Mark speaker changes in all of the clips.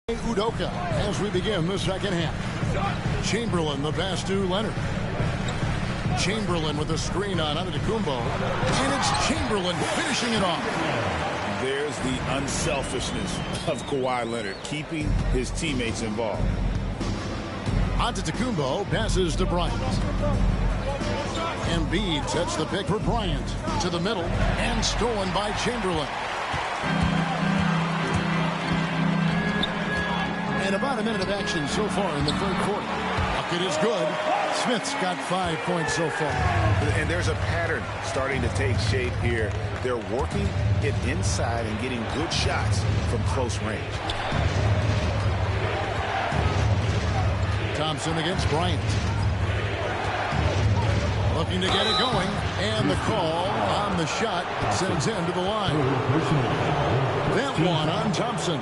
Speaker 1: Udoka as we begin the second half. Chamberlain, the pass to Leonard. Chamberlain with a screen on Antetokounmpo. And it's Chamberlain finishing it off.
Speaker 2: There's the unselfishness of Kawhi Leonard, keeping his teammates involved.
Speaker 1: Antetokounmpo passes to Bryant. Embiid sets the pick for Bryant. To the middle and stolen by Chamberlain. And about a minute of action so far in the third quarter. Bucket is good. Smith's got 5 points so far.
Speaker 2: And there's a pattern starting to take shape here. They're working it inside and getting good shots from close range.
Speaker 1: Thompson against Bryant. Looking to get it going. And the call on the shot sends him to the line. That one on Thompson.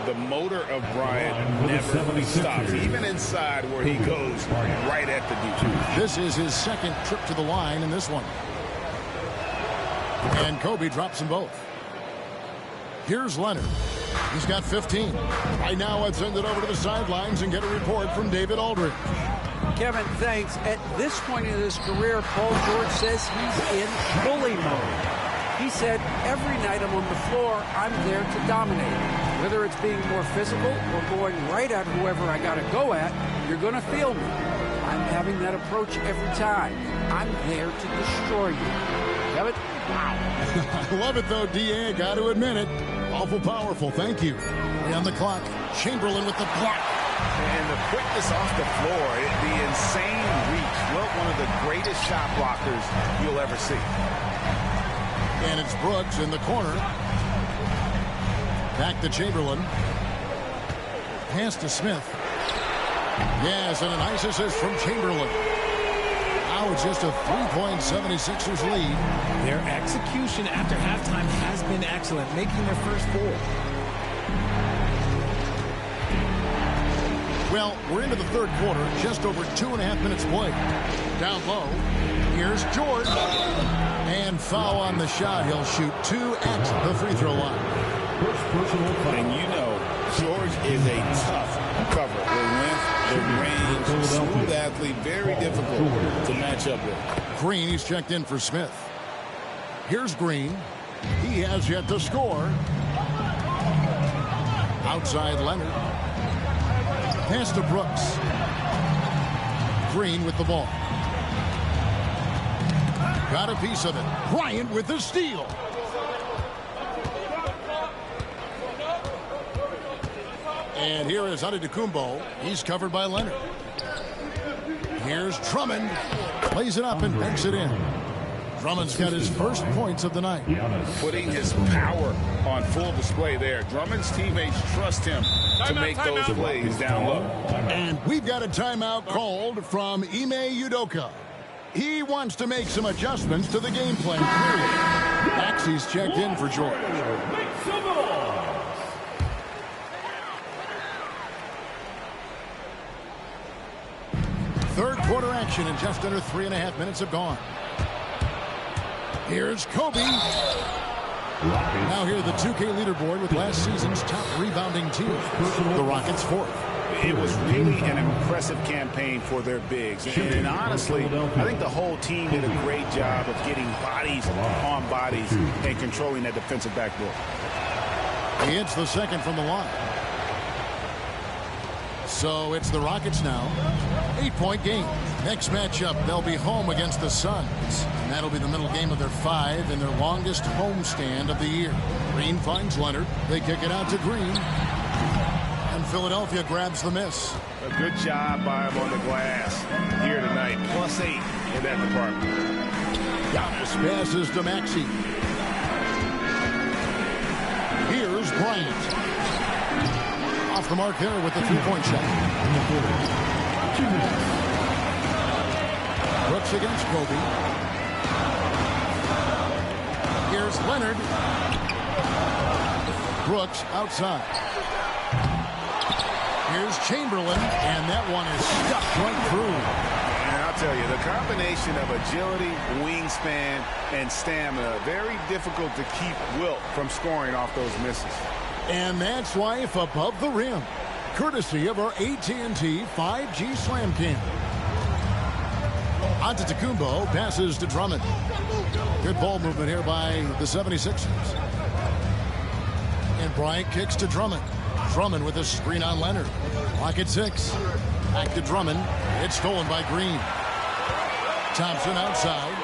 Speaker 2: The motor of Bryant never stops, even inside where he goes right at the D2.
Speaker 1: This is his second trip to the line in this one. And Kobe drops them both. Here's Leonard. He's got 15. Right now, let's send it over to the sidelines and get a report from David Aldridge.
Speaker 3: Kevin, thanks. At this point in his career, Paul George says he's in bully mode. He said, every night I'm on the floor, I'm there to dominate. Whether it's being more physical or going right at whoever I got to go at, you're going to feel me. I'm having that approach every time. I'm there to destroy you. Kevin? Wow.
Speaker 1: I love it, though, D.A. Got to admit it. Awful powerful. Thank you. On the clock, Chamberlain with the block.
Speaker 2: And the quickness off the floor, the insane reach. One of the greatest shot blockers you'll ever see.
Speaker 1: And it's Brooks in the corner. Back to Chamberlain. Pass to Smith. Yes, and a nice assist from Chamberlain. Now it's just a 3-point 76ers lead.
Speaker 4: Their execution after halftime has been excellent, making their first four.
Speaker 1: Well, we're into the third quarter, just over 2.5 minutes played. Down low, here's George. And foul on the shot. He'll shoot 2 at the free throw line.
Speaker 2: And you know, George is a tough cover. The length, the range, smooth athlete, very difficult to match up with.
Speaker 1: Green, he's checked in for Smith. Here's Green. He has yet to score. Outside Leonard. Pass to Brooks. Green with the ball. Got a piece of it. Bryant with the steal. And here is Antetokounmpo. He's covered by Leonard. Here's Drummond. Plays it up and banks it in. Drummond's got his first points of the night.
Speaker 2: Putting his power on full display there. Drummond's teammates trust him to make those plays down low.
Speaker 1: And we've got a timeout called from Ime Udoka. He wants to make some adjustments to the game plan, period. Maxey's checked in for George. Third quarter action and just under 3.5 minutes have gone. Here's Kobe. Now here the 2K leaderboard with last season's top rebounding team. The Rockets fourth.
Speaker 2: It was really an impressive campaign for their bigs. And honestly, I think the whole team did a great job of getting bodies on bodies and controlling that defensive backboard.
Speaker 1: He hits the second from the line. So it's the Rockets now. 8-point game. Next matchup, they'll be home against the Suns. And that'll be the middle game of their 5 and their longest homestand of the year. Green finds Leonard. They kick it out to Green. And Philadelphia grabs the miss.
Speaker 2: A good job by him on the glass here tonight. +8 in that department.
Speaker 1: Giannis passes to Maxey. Here's Bryant. Off the mark there with the 3-point shot. Brooks against Kobe. Here's Leonard. Brooks outside. Here's Chamberlain, and that one is stuck right through.
Speaker 2: And I'll tell you, the combination of agility, wingspan, and stamina, very difficult to keep Wilt from scoring off those misses.
Speaker 1: And that's life above the rim, courtesy of our AT&T 5G Slam Cam. Antetokounmpo passes to Drummond. Good ball movement here by the 76ers. And Bryant kicks to Drummond. Drummond with a screen on Leonard. Clock at 6. Back to Drummond. It's stolen by Green. Thompson outside.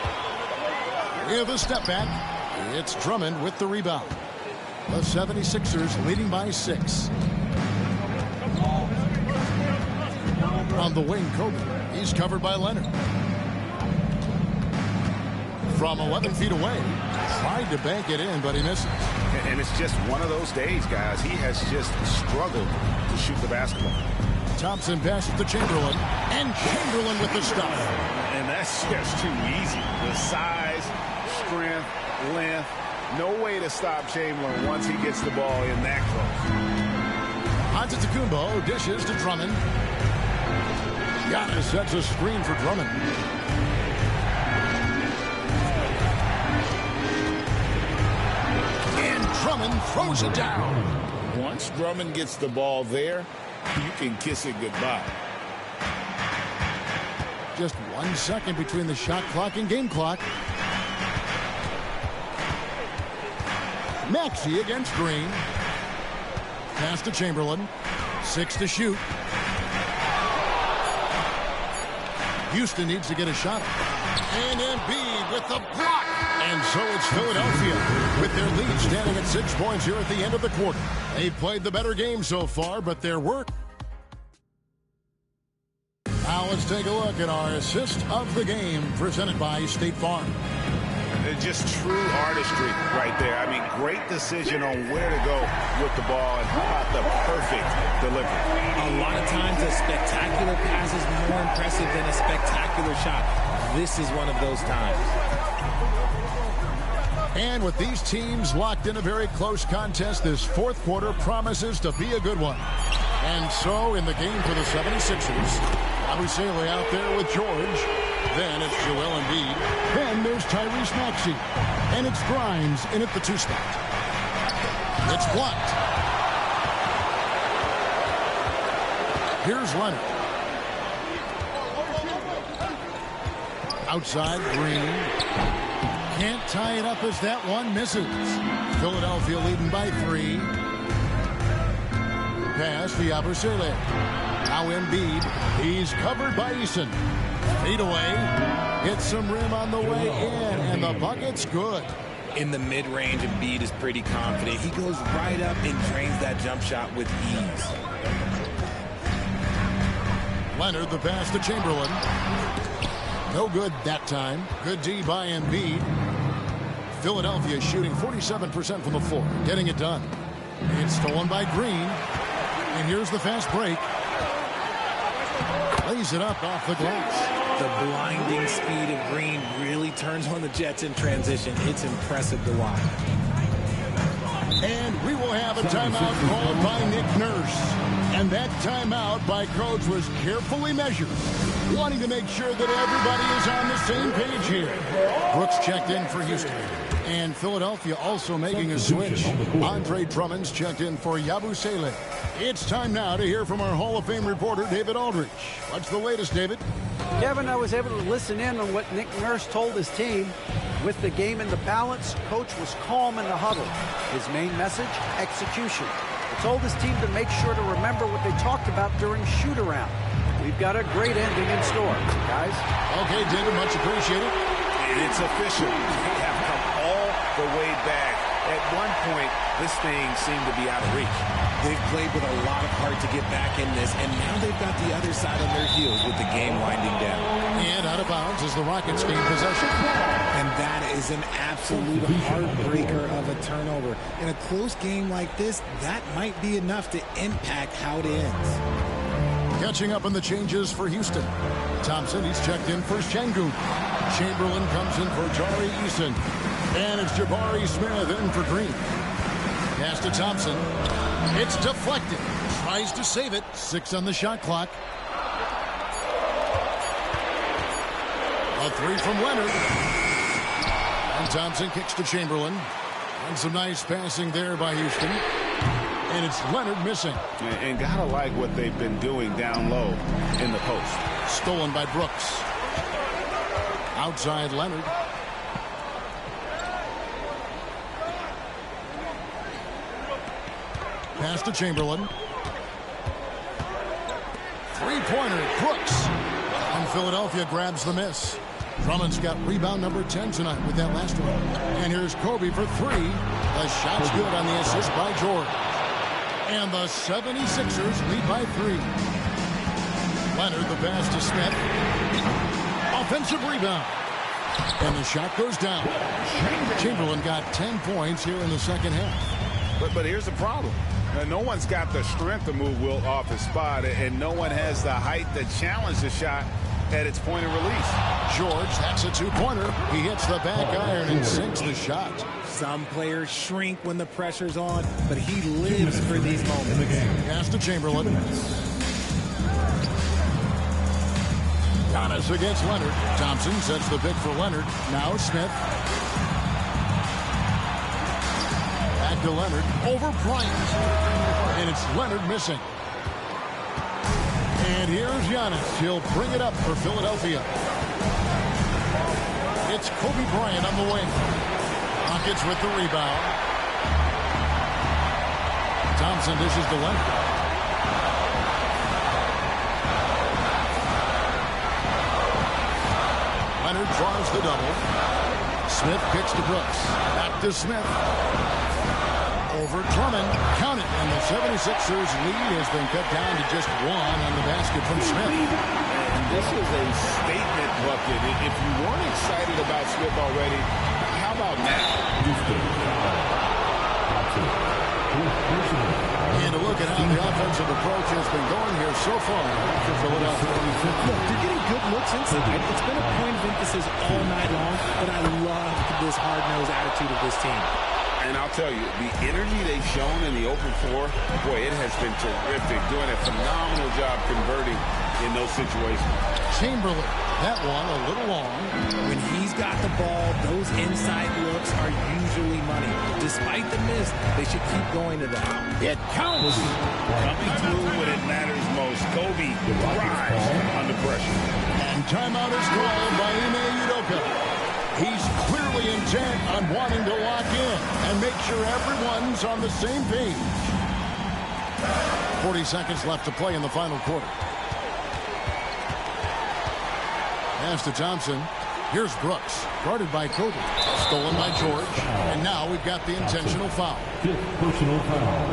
Speaker 1: With a step back. It's Drummond with the rebound. The 76ers leading by 6. On the wing, Kobe. He's covered by Leonard. From 11 feet away. Tried to bank it in, but he misses.
Speaker 2: And it's just one of those days, guys. He has just struggled to shoot the basketball.
Speaker 1: Thompson passes to Chamberlain. And Chamberlain with the stuff.
Speaker 2: And that's just too easy. The size, strength, length. No way to stop Chamberlain once he gets the ball in that close.
Speaker 1: Antetokounmpo dishes to Drummond. Giannis sets a screen for Drummond. And Drummond throws it down.
Speaker 2: Once Drummond gets the ball there, you can kiss it goodbye.
Speaker 1: Just 1 second between the shot clock and game clock. Maxey against Green. Pass to Chamberlain. 6 to shoot. Houston needs to get a shot. And Embiid with the block. And so it's Philadelphia with their lead standing at 6 points here at the end of the quarter. They've played the better game so far, but their work. Now let's take a look at our assist of the game presented by State Farm.
Speaker 2: Just true artistry right there. I mean, great decision on where to go with the ball, and how about the perfect delivery.
Speaker 4: A lot of times a spectacular pass is more impressive than a spectacular shot. This is one of those times.
Speaker 1: And with these teams locked in a very close contest, this fourth quarter promises to be a good one. And so in the game for the 76ers, Abusele out there with George. Then it's Joel Embiid. Then there's Tyrese Maxey. And it's Grimes in at the 2 spot. It's blocked. Here's Leonard. Outside, Green. Can't tie it up as that one misses. Philadelphia leading by 3. Pass to Abusele. Now Embiid. He's covered by Eason. Fade away. Hits some rim on the way in. And the bucket's good.
Speaker 4: In the mid-range, Embiid is pretty confident. He goes right up and drains that jump shot with ease.
Speaker 1: Leonard, the pass to Chamberlain. No good that time. Good D by Embiid. Philadelphia shooting 47% from the floor. Getting it done. It's stolen by Green. And here's the fast break. Lays it up off the glass.
Speaker 4: The blinding speed of Green really turns on the Jets in transition. It's impressive to watch.
Speaker 1: And we will have a timeout called by Nick Nurse. And that timeout by Coach was carefully measured, wanting to make sure that everybody is on the same page here. Brooks checked in for Houston. And Philadelphia also making a switch. Andre Drummond's checked in for Yabusele. It's time now to hear from our Hall of Fame reporter, David Aldrich. What's the latest, David?
Speaker 3: Kevin, I was able to listen in on what Nick Nurse told his team. With the game in the balance, Coach was calm in the huddle. His main message, execution. He told his team to make sure to remember what they talked about during shoot-around. We've got a great ending in store, guys.
Speaker 1: Okay, David, much appreciated.
Speaker 2: It's official. They have come all the way back. At one point, this thing seemed to be out of reach.
Speaker 4: They've played with a lot of heart to get back in this, and now they've got the other side on their heels with the game winding down.
Speaker 1: And out of bounds as the Rockets gain possession.
Speaker 4: And that is an absolute heartbreaker of a turnover. In a close game like this, that might be enough to impact how it ends.
Speaker 1: Catching up on the changes for Houston. Thompson, he's checked in for Şengün. Chamberlain comes in for Tari Eason. And it's Jabari Smith in for Green. Pass to Thompson. It's deflected. Tries to save it. 6 on the shot clock. A 3 from Leonard. And Thompson kicks to Chamberlain. And some nice passing there by Houston. And it's Leonard missing.
Speaker 2: And gotta like what they've been doing down low in the post.
Speaker 1: Stolen by Brooks. Outside Leonard. Pass to Chamberlain. Three-pointer, Brooks. And Philadelphia grabs the miss. Drummond's got rebound number 10 tonight with that last one. And here's Kobe for three. The shot's good on the assist by George. And the 76ers lead by 3. Leonard, the pass to Smith. Offensive rebound. And the shot goes down. Chamberlain got 10 points here in the second half.
Speaker 2: But here's the problem. No one's got the strength to move Wilt off his spot, and no one has the height to challenge the shot at its point of release.
Speaker 1: George, that's a two-pointer. He hits the back iron and sinks the shot.
Speaker 4: Some players shrink when the pressure's on, but he lives for these moments.
Speaker 1: Pass to Chamberlain. Giannis against Leonard. Thompson sets the pick for Leonard. Now Smith. Back to Leonard. Over Bryant. And it's Leonard missing. And here's Giannis. He'll bring it up for Philadelphia. It's Kobe Bryant on the wing. Rockets with the rebound. Thompson dishes to Leonard. Leonard draws the double. Smith kicks to Brooks. Back to Smith. Over Drummond. Count it. And the 76ers lead has been cut down to just 1 on the basket from Smith.
Speaker 2: And this is a statement bucket. If you weren't excited about Smith already, how about now?
Speaker 1: And a look at how the offensive approach has been going here so far for Philadelphia.
Speaker 4: Look, they're getting good looks inside. It's been a point of emphasis all night long, but I love this hard-nosed attitude of this team.
Speaker 2: And I'll tell you, the energy they've shown in the open floor, boy, it has been terrific. Doing a phenomenal job converting in those situations.
Speaker 1: Chamberlain, that one a little long.
Speaker 4: When he's got the ball, those inside looks are usually money. Despite the miss, they should keep going to that.
Speaker 1: It counts.
Speaker 2: Coming through when it matters most. Kobe thrives under pressure.
Speaker 1: And timeout is called by Ime Udoka. He's clearly intent on wanting to lock in and make sure everyone's on the same page. 40 seconds left to play in the final quarter. Pass to Thompson. Here's Brooks. Guarded by Kobe. Stolen by George. And now we've got the intentional foul.
Speaker 5: Personal foul.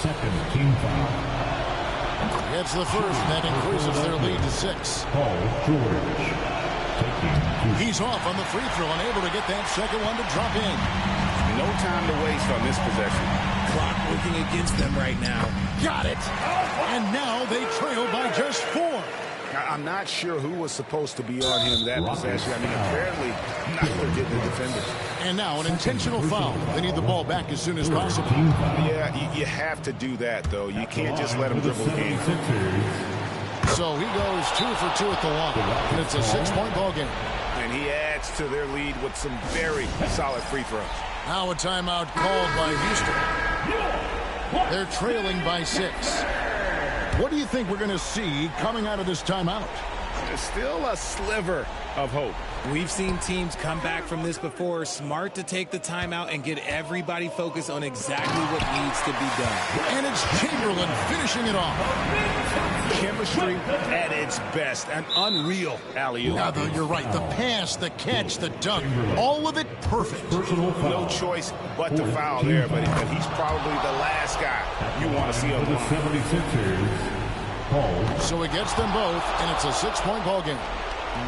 Speaker 5: Second team foul.
Speaker 1: It's the first. That increases their lead to 6.
Speaker 5: Paul George.
Speaker 1: He's off on the free throw, unable to get that second one to drop in.
Speaker 2: No time to waste on this possession.
Speaker 4: Clock working against them right now.
Speaker 1: Got it. And now they trail by just 4.
Speaker 2: I'm not sure who was supposed to be on him that possession. I mean, apparently, neither did the defenders.
Speaker 1: And now an intentional foul. They need the ball back as soon as possible.
Speaker 2: Yeah, you have to do that, though. You can't just let him dribble the game.
Speaker 1: So he goes 2 for 2 at the line. And it's a 6-point ball game.
Speaker 2: And he adds to their lead with some very solid free throws.
Speaker 1: Now a timeout called by Houston. They're trailing by 6. What do you think we're going to see coming out of this timeout?
Speaker 2: There's still a sliver of hope.
Speaker 4: We've seen teams come back from this before. Smart to take the timeout and get everybody focused on exactly what needs to be done.
Speaker 1: And it's Chamberlain finishing it off.
Speaker 2: Chemistry at its best. An unreal alley-oop.
Speaker 1: Now, though, you're right. The pass, the catch, the dunk, all of it perfect.
Speaker 2: No choice but to foul there, but he's probably the last guy you want to see on the line.
Speaker 5: 76ers.
Speaker 1: So he gets them both, and it's a 6-point ball game.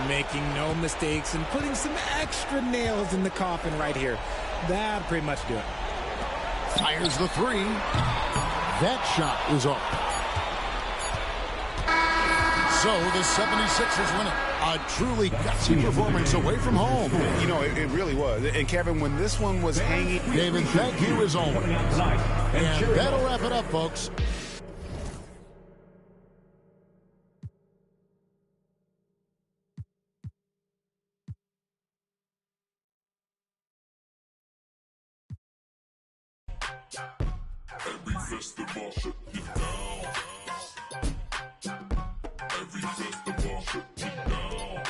Speaker 4: Making no mistakes and putting some extra nails in the coffin right here. That pretty much do it.
Speaker 1: Fires the 3. That shot is up. So the 76ers win it. A truly gutsy performance away from home.
Speaker 2: You know, it really was. And Kevin, when this one was hanging...
Speaker 1: David, thank you as always. And that'll wrap it up, folks.
Speaker 6: Every festival shut you down. Every festival shut you down.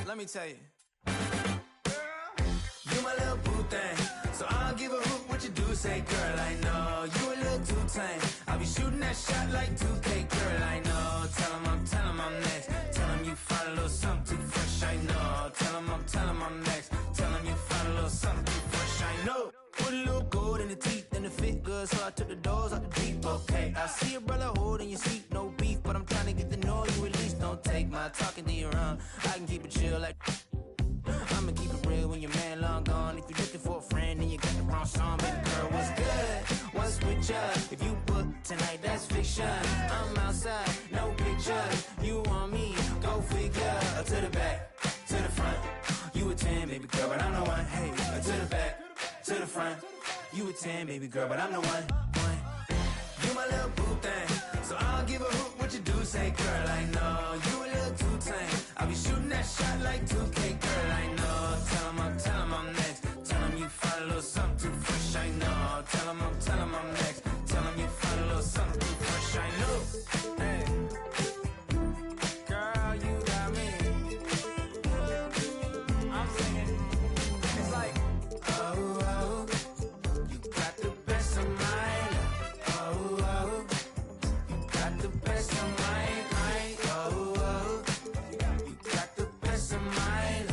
Speaker 7: Let me tell you. You my little boo thing, so I don't give a hoot what you do. Say, girl, I know you a little too tame. I'll be shooting that shot like 2K, girl, I know. Tell him I'm next. Tell him you find a little something too fresh, I know. Tell him I'm next. Tell him you find a little something too fresh, I know. Put a little gold in the teeth and the fit good, so I took the doors out the deep, okay. I see a brother holding your seat, no beef, but I'm trying to get to know you at least. Don't take my talking to your own. I can keep it chill like I'ma keep it real when your man long gone. If you're looking for a friend and you got the wrong song, baby girl, what's good? What's with ya? If you book tonight, that's fiction. I'm outside, no pictures. You want me? Go figure. To the back, to the front. You a 10, baby girl, but I'm the one. Hey, to the back, to the front. You a 10, baby girl, but I'm the one. You my little boo thing, so I don't give a hoot what you do. Say, girl, I know you a little too tame. I'll be shooting that shot like 2K, girl, I know. Tell him I'm next. Tell him you find a little something too fresh, I know. Tell him I'm next. Tell him you find a little something too fresh, I know. Hey, girl, you got me. I'm singing. It's like, oh, you got the best of mine. You got the best of mine. You got the best of mine.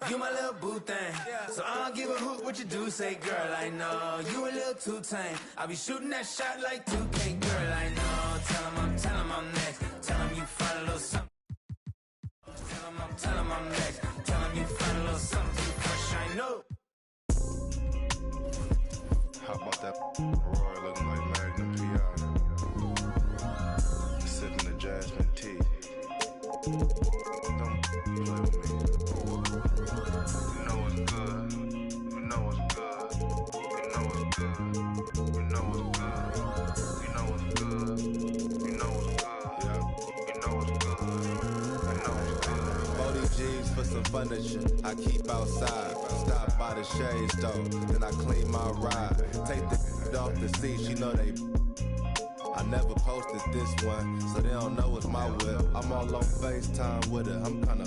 Speaker 7: You my little boo thing, so I don't give a hoot what you do. Say, girl, I know you a little too tame. I'll be shooting that shot like 2K, girl, I know. Tell him I'm next. Tell him you find a little something. Tell him I'm next. Tell him you find a little something too fresh, I know.
Speaker 8: How about that Roy looking like Magnum P.I. Sipping the jasmine tea. Don't play with me. You know what's good. You know what's good. You know what's good. You know what's good. You know what's good. You know what's good. Yeah. You know what's good. You know what's good.
Speaker 9: 40 G's for some furniture I keep outside. Stop by the shades though, then I clean my ride. Take the off the seats, you know they. I never posted this one, so they don't know it's my whip. I'm all on FaceTime with her, I'm kinda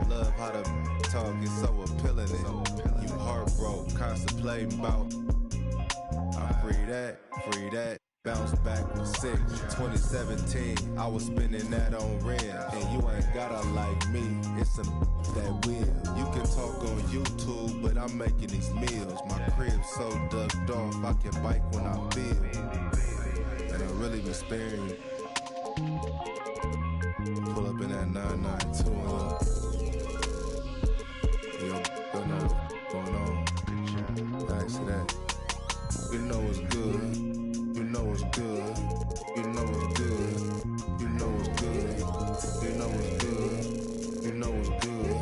Speaker 9: love how the talk is so appealing. You heartbroken, contemplating about. I'm free that. Bounce back with 6. 2017, I was spending that on rent. And you ain't gotta like me, it's some that will. You can talk on YouTube, but I'm making these meals. My crib's so ducked off, I can bike when I feel. And I really be sparing you. Pull up in that 992 and look. Yo, don't know what's going on. Thanks to that. You know what's good. You know what's good. You know what's good. You know what's good. You know what's good. You know what's good.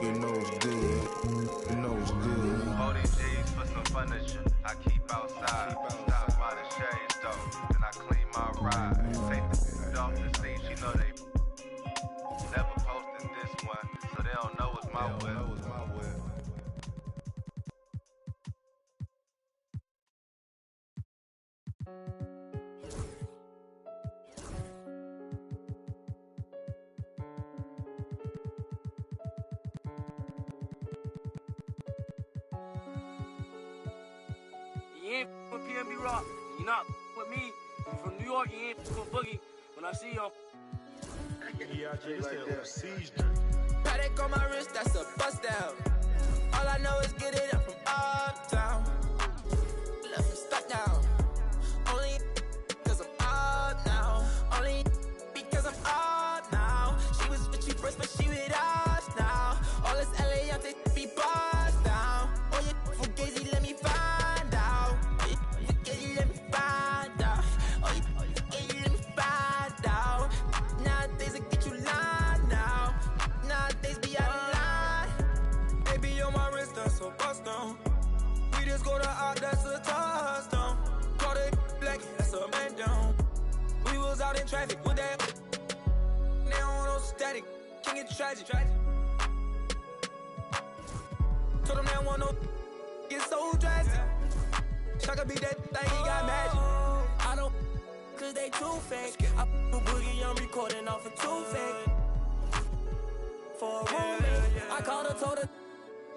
Speaker 9: You know what's good. You know what's good.
Speaker 8: 40 G's for some furniture I keep outside. Stop by the shades though, then I clean my ride. Take the off the seats, you know they never posted this one, so they don't know it's my whip.
Speaker 10: You ain't with PNB Rock. You're not with me. You from New York, you ain't with Boogie. When I see you,
Speaker 7: Paddock on my wrist, that's a bust down. All I know is get it up from uptown. Let me stop now. Only cause I'm up now. Only because I'm up now. She was with you first, but she with us now. All this LA, I'm taking be bust down. Oh, you fugazi, let me find out. Oh, you fugazi, let me find out. Oh, you fugazi, let me find out. Nowadays, I get you lying now. Nowadays, be out of line. Baby, on my wrist, that's a bust down. We just go to out, that's a touchdown. Call it black, that's a man down. We was out in traffic. everything is tragic. Told them they don't want no get so drastic. Shaka be that thing, he got magic. I don't cause they too fake. I do boogie, I'm recording off of too fake. For a roommate, I called her, told her,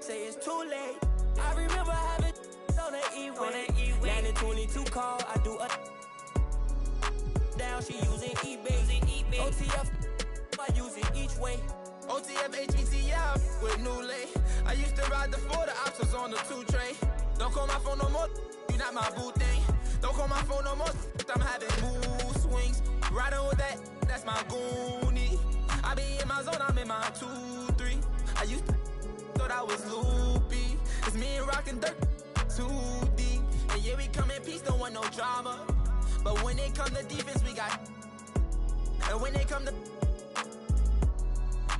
Speaker 7: say it's too late. I remember having on the E-way. 922 call, I do a down, she using eBay. OTF, I use it each way. OTF, HETF, with new lay. I used to ride the 4, the options on the 2 train. Don't call my phone no more, you not my boo thing. Don't call my phone no more, I'm having mood swings. Riding with that, that's my goonie. I be in my zone, I'm in my 2-3. I used to thought I was loopy. It's me and rockin' dirt, 2D. And yeah, we come in peace, don't want no drama. But when they come to defense, we got. And when they come to,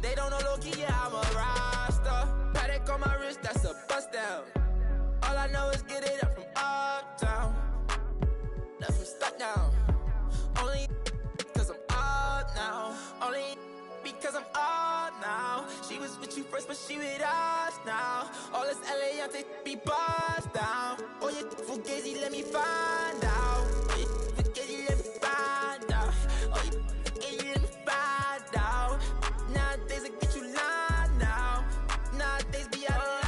Speaker 7: they don't know low-key, yeah, I'm a roster. Paddock on my wrist, that's a bust down. All I know is get it up from uptown. Left from stuck down. Only because I'm up now. Only because I'm up now. She was with you first, but she with us now. All this LA, I take be bust down. Oh, you fugazi, let me find out. Oh, you fugazi, let me find out. Oh, you fugazi, let me find out. Nowadays, I get you lying now. Nowadays, be out of line.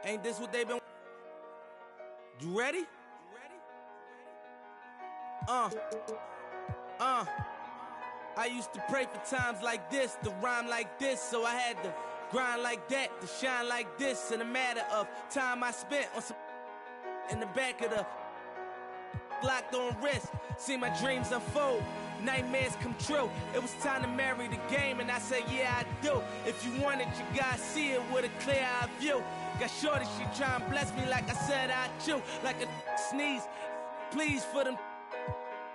Speaker 7: Ain't this what they been? You ready? I used to pray for times like this, to rhyme like this, so I had to grind like that, to shine like this. In a matter of time I spent on some in the back of the locked on wrist, see my dreams unfold, nightmares come true. It was time to marry the game, and I said, yeah, I do. If you want it, you gotta see it with a clear eye view. Got shorty, she try and bless me like I said I chew, like a sneeze. Please for them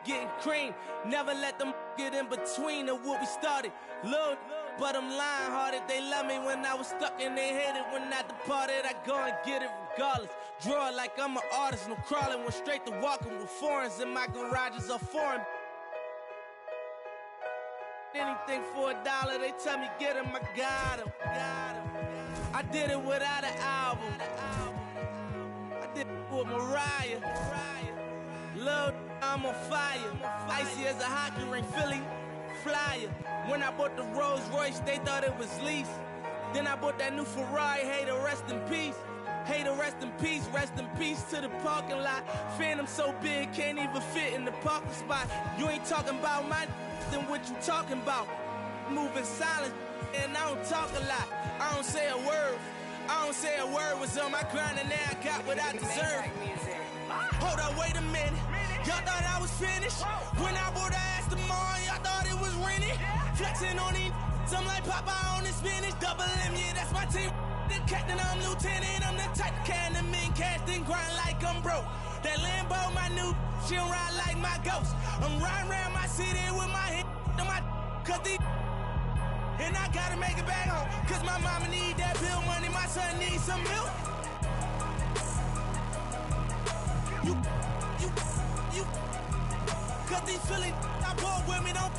Speaker 7: getting cream, never let them get in between of what we started. Look, but I'm lying hearted. They love me when I was stuck and they hated when I departed. I go and get it regardless. Draw it like I'm an artist, no crawling. Went straight to walking with foreigns in my garages are foreign. Anything for $1, they tell me get him, I got him. I did it without an album. I did it with Mariah. Lil', I'm on fire. Icy as a hockey ring, Philly flyer. When I bought the Rolls Royce, they thought it was lease. Then I bought that new Ferrari, hey, to rest in peace. Hey, to rest in peace to the parking lot. Phantom so big, can't even fit in the parking spot. You ain't talking about my then what you talking about? Moving silent, and I don't talk a lot. I don't say a word. Was on my grind, and now I got what I deserve. Hold up, wait a minute. Y'all thought I was finished. When I bought the ass tomorrow, y'all thought it was rented. Flexing on these, I'm like Popeye on the spinach. Double M, yeah, that's my team. The captain, I'm lieutenant. I'm the type of can the men cast and grind like I'm broke. That Lambo, my new, she'll ride like my ghost. I'm riding around my city with my head on my cause these. And I gotta make it back home, cause my mama need that bill money, my son needs some milk. You, cause these Philly I bought with me, don't,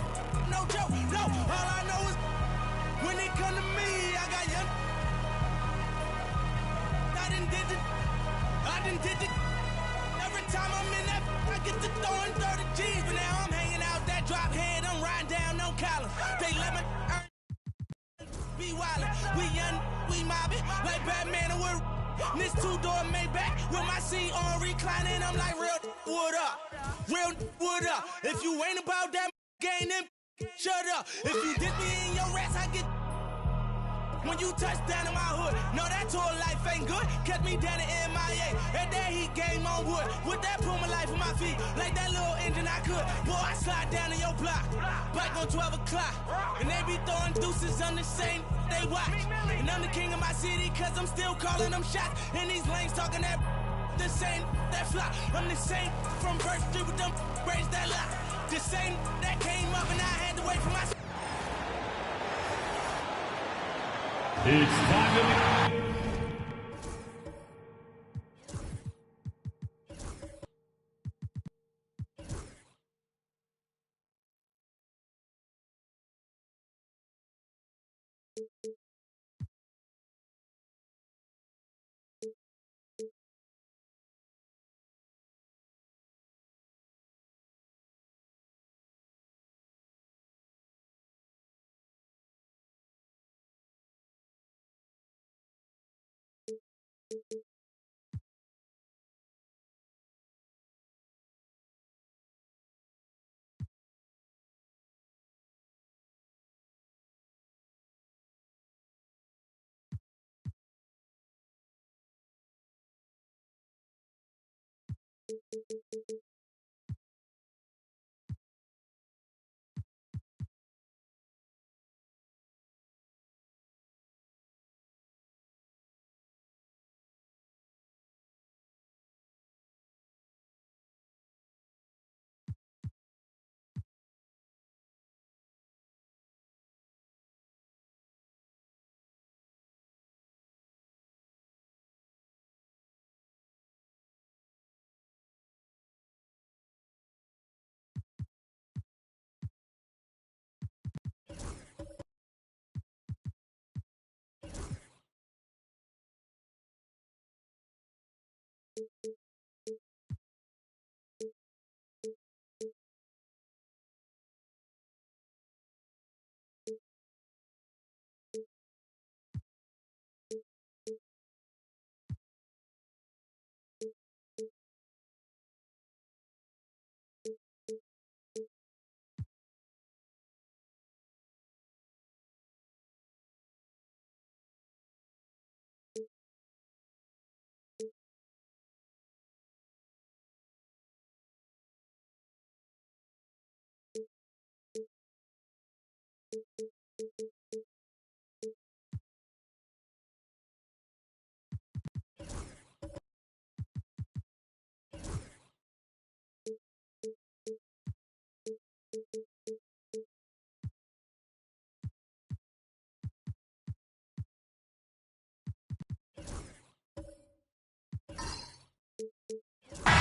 Speaker 7: no joke, no. All I know is, when it come to me, I got young. I done did it. Every time I'm in that, I get to throwing 30 G's, but now I'm hanging out that drop head, I'm riding down no collar. They let me be wildin', we young, we mobbin', like Batman and we're this 2-door Maybach with my seat on reclining. I'm like, real wood up. If you ain't about that game, then shut up. If you dip me in your rest, I get when you touch down in my hood. No, that tour life ain't good. Catch me down in MIA. At that heat game on wood. With that Puma life on my feet. Like that little engine I could. Boy, I slide down in your block. Bike on 12 o'clock. And they be throwing deuces on the same they watch. And I'm the king of my city, cause I'm still calling them shots. And these lanes talking that the same that flop. I'm the same from Birch Street with them braids that lock. The same that came up and I had to wait for my
Speaker 5: It's time to...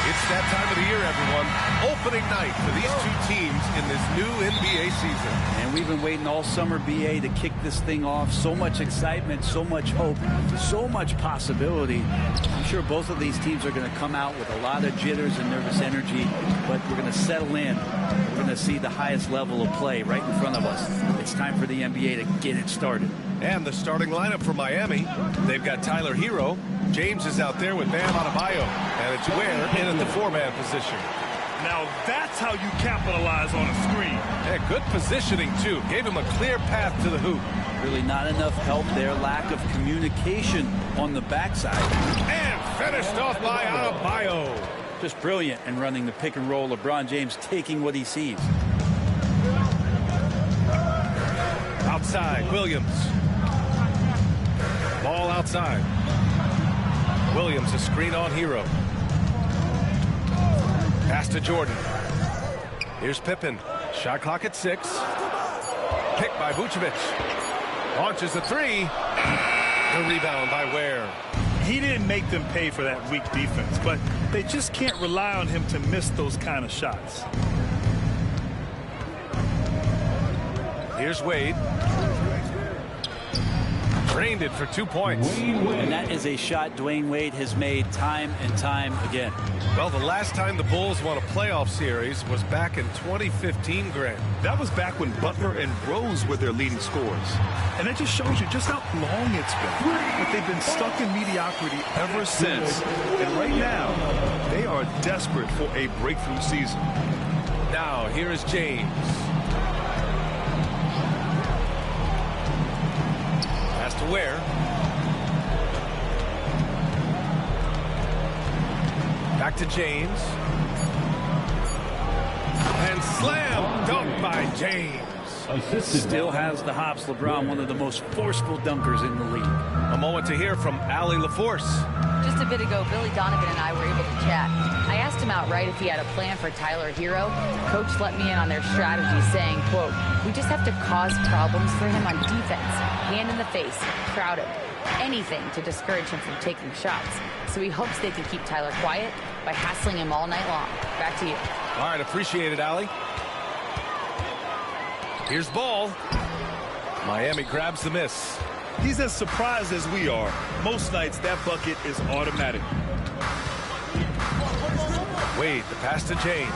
Speaker 11: It's that time of the year, everyone. Opening night for these two teams in this new NBA season.
Speaker 3: And we've been waiting all summer, BA, to kick this thing off. So much excitement, so much hope, so much possibility. I'm sure both of these teams are going to come out with a lot of jitters and nervous energy, but we're going to settle in. We're going to see the highest level of play right in front of us. It's time for the NBA to get it started.
Speaker 11: And the starting lineup for Miami. They've got Tyler Hero. James is out there with Bam Adebayo. And it's Ware in at the four-man position.
Speaker 12: Now that's how you capitalize on a screen.
Speaker 11: Yeah, good positioning, too. Gave him a clear path to the hoop.
Speaker 3: Really not enough help there. Lack of communication on the backside.
Speaker 11: And finished off by Adebayo.
Speaker 3: Just brilliant in running the pick and roll. LeBron James taking what he sees.
Speaker 11: Outside, Williams. Ball outside. Williams, a screen on Hero. Pass to Jordan. Here's Pippen. Shot clock at 6. Picked by Vucevic. Launches a three. The rebound by Ware.
Speaker 12: He didn't make them pay for that weak defense, but they just can't rely on him to miss those kind of shots.
Speaker 11: Here's Wade. Drained it for 2 points.
Speaker 3: And that is a shot Dwayne Wade has made time and time again.
Speaker 11: Well, the last time the Bulls won a playoff series was back in 2015, Grant.
Speaker 12: That was back when Butler and Rose were their leading scorers. And it just shows you just how long it's been. But they've been stuck in mediocrity ever since. And right now, they are desperate for a breakthrough season.
Speaker 11: Now, here is James. Pass to Ware. Back to James. And slam dunk by James.
Speaker 3: Still has the hops. LeBron, one of the most forceful dunkers in the league.
Speaker 11: A moment to hear from Allie LaForce.
Speaker 13: Just Just a bit ago, Billy Donovan and I were able to chat. I asked him outright if he had a plan for Tyler Hero. Coach let me in on their strategy, saying, quote, "We just have to cause problems for him on defense. Hand in the face, crowd him. Anything to discourage him from taking shots. So he hopes they can keep Tyler quiet by hassling him all night long." Back to you.
Speaker 11: All right, appreciate it, Allie. Here's Ball. Miami grabs the miss.
Speaker 12: He's as surprised as we are. Most nights, that bucket is automatic.
Speaker 11: Wade, the pass to James.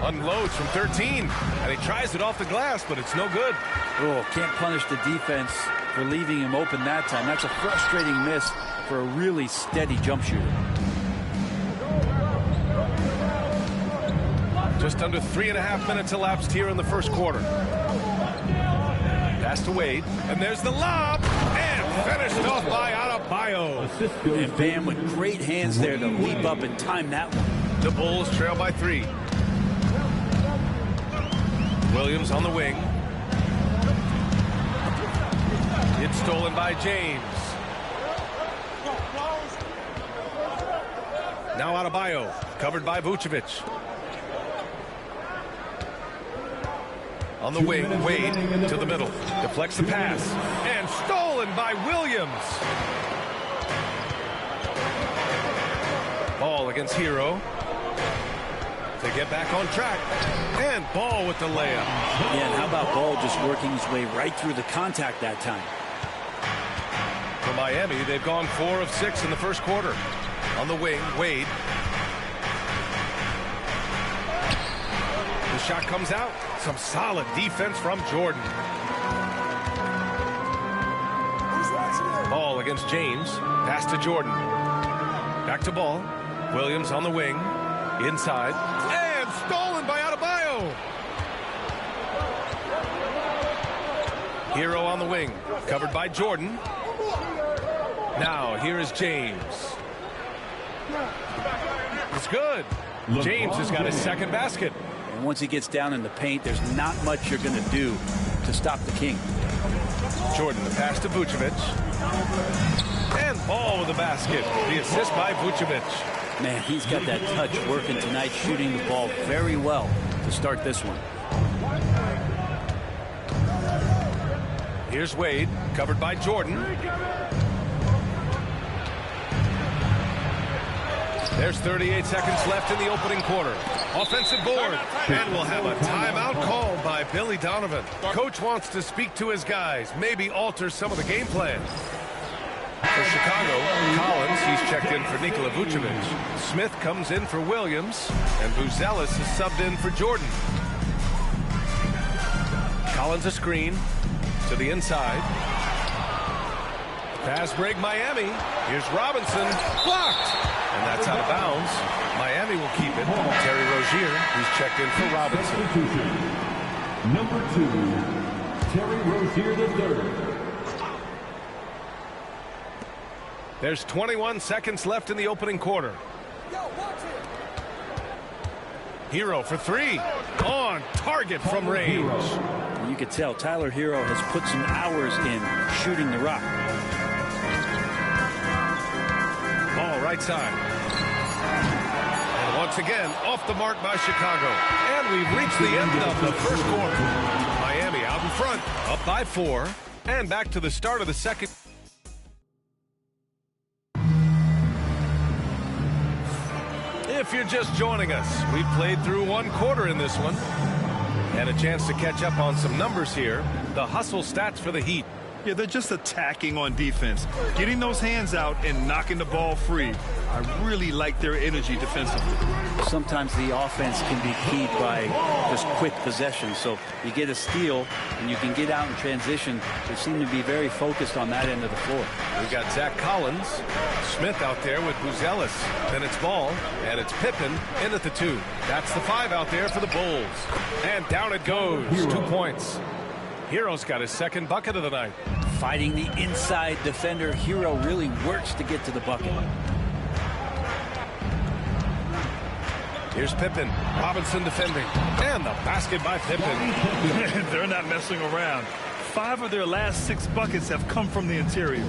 Speaker 11: Unloads from 13, and he tries it off the glass, but it's no good.
Speaker 3: Oh, can't punish the defense for leaving him open that time. That's a frustrating miss for a really steady jump shooter.
Speaker 11: Just under 3.5 minutes elapsed here in the first quarter. Pass to Wade, and there's the lob, and finished off by Adebayo.
Speaker 3: And Bam with great hands there to leap up and time that one.
Speaker 11: The Bulls trail by 3. Williams on the wing. It's stolen by James. Now Adebayo, covered by Vucevic. On the wing, Wade to the middle. Deflects the pass. And stolen by Williams. Ball against Hero. To get back on track. And Ball with the layup.
Speaker 3: Yeah, and how about Ball just working his way right through the contact that time?
Speaker 11: For Miami, they've gone 4 of 6 in the first quarter. On the wing, Wade. The shot comes out. Some solid defense from Jordan. Ball against James. Pass to Jordan. Back to Ball. Williams on the wing. Inside. And stolen by Adebayo. Hero on the wing. Covered by Jordan. Now, here is James. It's good. James has got his second basket.
Speaker 3: And once he gets down in the paint, there's not much you're going to do to stop the King.
Speaker 11: Jordan, the pass to Vucevic. And Ball with the basket. The assist by Vucevic.
Speaker 3: Man, he's got that touch working tonight, shooting the ball very well to start this one.
Speaker 11: Here's Wade, covered by Jordan. There's 38 seconds left in the opening quarter. Offensive board. And we'll have a timeout called by Billy Donovan. Coach wants to speak to his guys, maybe alter some of the game plan. For Chicago, Collins, he's checked in for Nikola Vucevic. Smith comes in for Williams, and Buzelis is subbed in for Jordan. Collins a screen to the inside. Pass break Miami. Here's Robinson. Blocked. And that's out of bounds. Miami will keep it. Terry Rozier, who's checked in for Robinson.
Speaker 5: Number 2, Terry Rozier III.
Speaker 11: There's 21 seconds left in the opening quarter. Hero for 3. On target from range.
Speaker 3: You could tell Tyler Hero has put some hours in shooting the rock.
Speaker 11: Ball right side. And once again, off the mark by Chicago. And we've reached the end of the first quarter. Miami out in front, up by 4. And back to the start of the second. If you're just joining us, we've played through 1 quarter in this one. And a chance to catch up on some numbers here. The hustle stats for the Heat.
Speaker 12: Yeah, they're just attacking on defense, getting those hands out and knocking the ball free. I really like their energy defensively.
Speaker 3: Sometimes the offense can be keyed by just quick possession. So you get a steal and you can get out in transition. They seem to be very focused on that end of the floor.
Speaker 11: We've got Zach Collins, Smith out there with Buzelis. Then it's Ball, and it's Pippen in at the 2. That's the 5 out there for the Bulls. And down it goes. 2 points. Hero's got his second bucket of the night.
Speaker 3: Fighting the inside defender, Hero really works to get to the bucket.
Speaker 11: Here's Pippen. Robinson defending. And the basket by Pippen.
Speaker 12: They're not messing around. 5 of their last 6 buckets have come from the interior.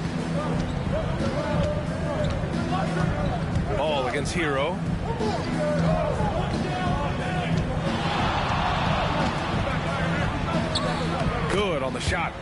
Speaker 11: Ball against Hero. Good on the shot.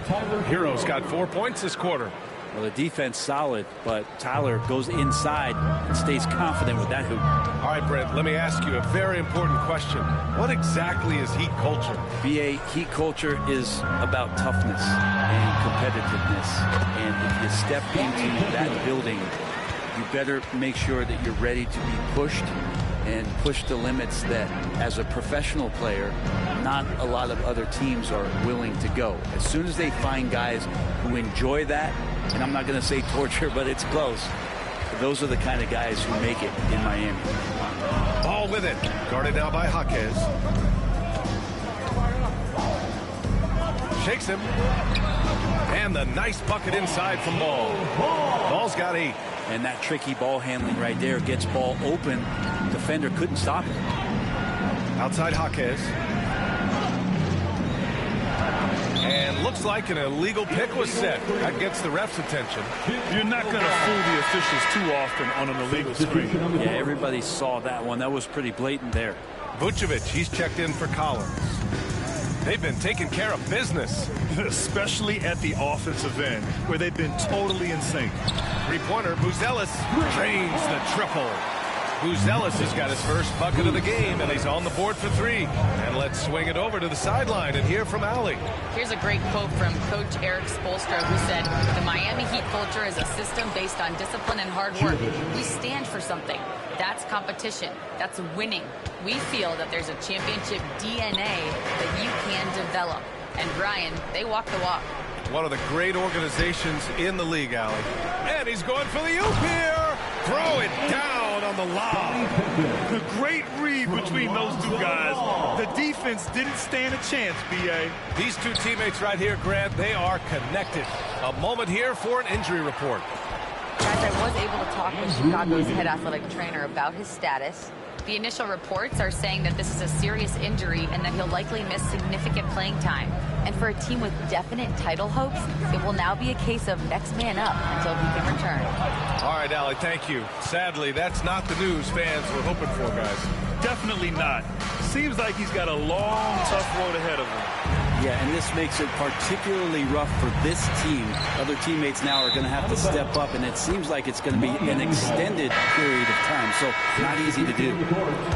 Speaker 11: Hero's got 4 points this quarter.
Speaker 3: Well, the defense solid, but Tyler goes inside and stays confident with that hoop.
Speaker 11: All right, Brent, let me ask you a very important question. What exactly is Heat culture?
Speaker 3: BA, Heat culture is about toughness and competitiveness. And if you step into that building, you better make sure that you're ready to be pushed and push the limits that, as a professional player, not a lot of other teams are willing to go. As soon as they find guys who enjoy that, and I'm not going to say torture, but it's close, those are the kind of guys who make it in Miami.
Speaker 11: Ball with it. Guarded now by Jaquez. Shakes him. And the nice bucket inside from Ball. Ball's got 8.
Speaker 3: And that tricky ball handling right there gets ball open. Defender couldn't stop it.
Speaker 11: Outside Jaquez. And looks like an illegal pick was set. That gets the ref's attention.
Speaker 12: You're not going to fool the officials too often on an illegal screen.
Speaker 3: Yeah, everybody saw that one. That was pretty blatant there.
Speaker 11: Vucevic, he's checked in for Collins. They've been taking care of business.
Speaker 12: Especially at the offensive end, where they've been totally in sync.
Speaker 11: Three-pointer, Buzelis drains the triple. Buzelis has got his first bucket of the game, and he's on the board for 3. And let's swing it over to the sideline and hear from Allie.
Speaker 13: Here's a great quote from Coach Eric Spoelstra, who said, "The Miami Heat culture is a system based on discipline and hard work. We stand for something. That's competition. That's winning. We feel that there's a championship DNA that you can develop." And Brian, they walk the walk.
Speaker 11: One of the great organizations in the league, Allie. And he's going for the oop here. Throw it down on the lob.
Speaker 12: A great read between those two guys. The defense didn't stand a chance, B.A.
Speaker 11: These two teammates right here, Grant, they are connected. A moment here for an injury report.
Speaker 13: Guys, I was able to talk with Chicago's head athletic trainer about his status. The initial reports are saying that this is a serious injury and that he'll likely miss significant playing time. And for a team with definite title hopes, it will now be a case of next man up until he can return.
Speaker 11: All right, Allie, thank you. Sadly, that's not the news fans were hoping for, guys.
Speaker 12: Definitely not. Seems like he's got a long, tough road ahead of him.
Speaker 3: Yeah, and this makes it particularly rough for this team. Other teammates now are going to have to step up, and it seems like it's going to be an extended period of time, so not easy to do.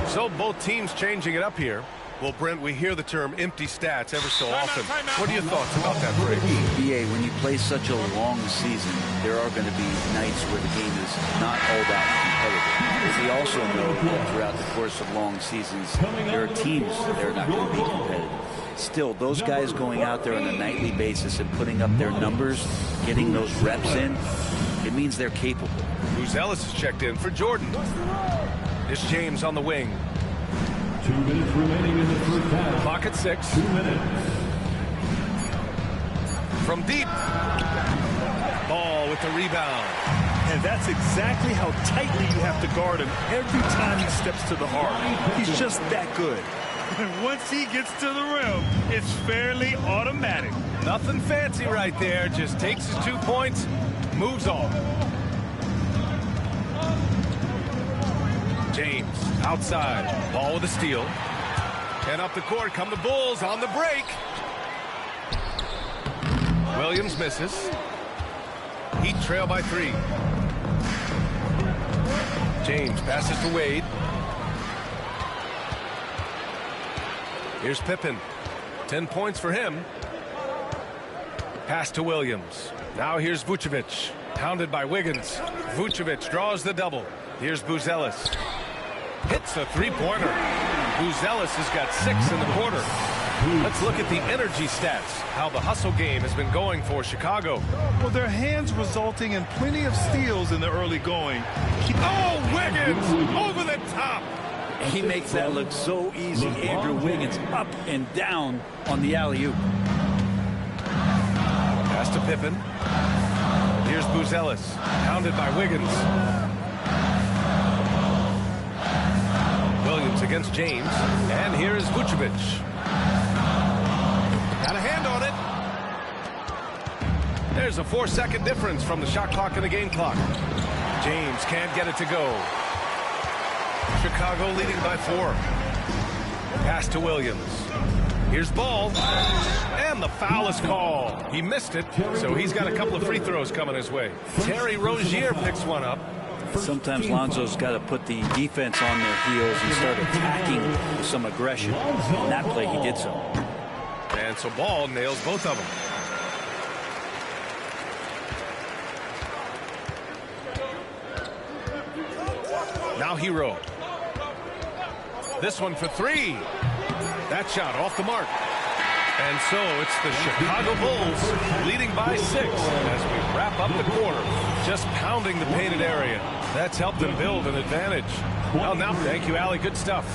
Speaker 11: So both teams changing it up here. Well, Brent, we hear the term empty stats ever so often. What are your thoughts about that break?
Speaker 3: BA, when you play such a long season, there are going to be nights where the game is not all that competitive. We also know that throughout the course of long seasons, there are teams that are not going to be competitive. Still, those guys going out there on a nightly basis and putting up their numbers, getting those reps in, it means they're capable.
Speaker 11: Buzelis is checked in for Jordan. It's James on the wing.
Speaker 5: 2 minutes remaining in the first half.
Speaker 11: Clock at 6.
Speaker 5: 2 minutes.
Speaker 11: From deep. Ball with the rebound.
Speaker 12: And that's exactly how tightly you have to guard him every time he steps to the arc. He's just that good. And once he gets to the rim, it's fairly automatic.
Speaker 11: Nothing fancy right there. Just takes his 2 points, moves on. James outside. Ball with a steal. And up the court come the Bulls on the break. Williams misses. Heat trail by 3. James passes to Wade. Here's Pippen. 10 points for him. Pass to Williams. Now here's Vucevic. Pounded by Wiggins. Vucevic draws the double. Here's Buzelis. Hits a three-pointer. Buzelis has got 6 in the quarter. Let's look at the energy stats. How the hustle game has been going for Chicago.
Speaker 12: Well, their hands resulting in plenty of steals in the early going.
Speaker 11: Oh, Wiggins over the top.
Speaker 3: He makes that look so easy. Andrew Wiggins up and down on the alley-oop.
Speaker 11: Pass to Pippen. Here's Buzelis. Pounded by Wiggins. Williams against James. And here is Vucevic. Got a hand on it. Here's a 4-second difference from the shot clock and the game clock. James can't get it to go. Chicago leading by 4. Pass to Williams. Here's Ball. And the foul is called. He missed it, so he's got a couple of free throws coming his way. Terry Rozier picks one up.
Speaker 14: Sometimes Lonzo's got to put the defense on their heels and start attacking with some aggression. On that play, he did so.
Speaker 11: And so Ball nails both of them. Now Hero. This one for 3. That shot off the mark. And so it's the Chicago Bulls leading by 6 as we wrap up the quarter. Just pounding the painted area. That's helped them build an advantage. Well, now, thank you, Allie. Good stuff.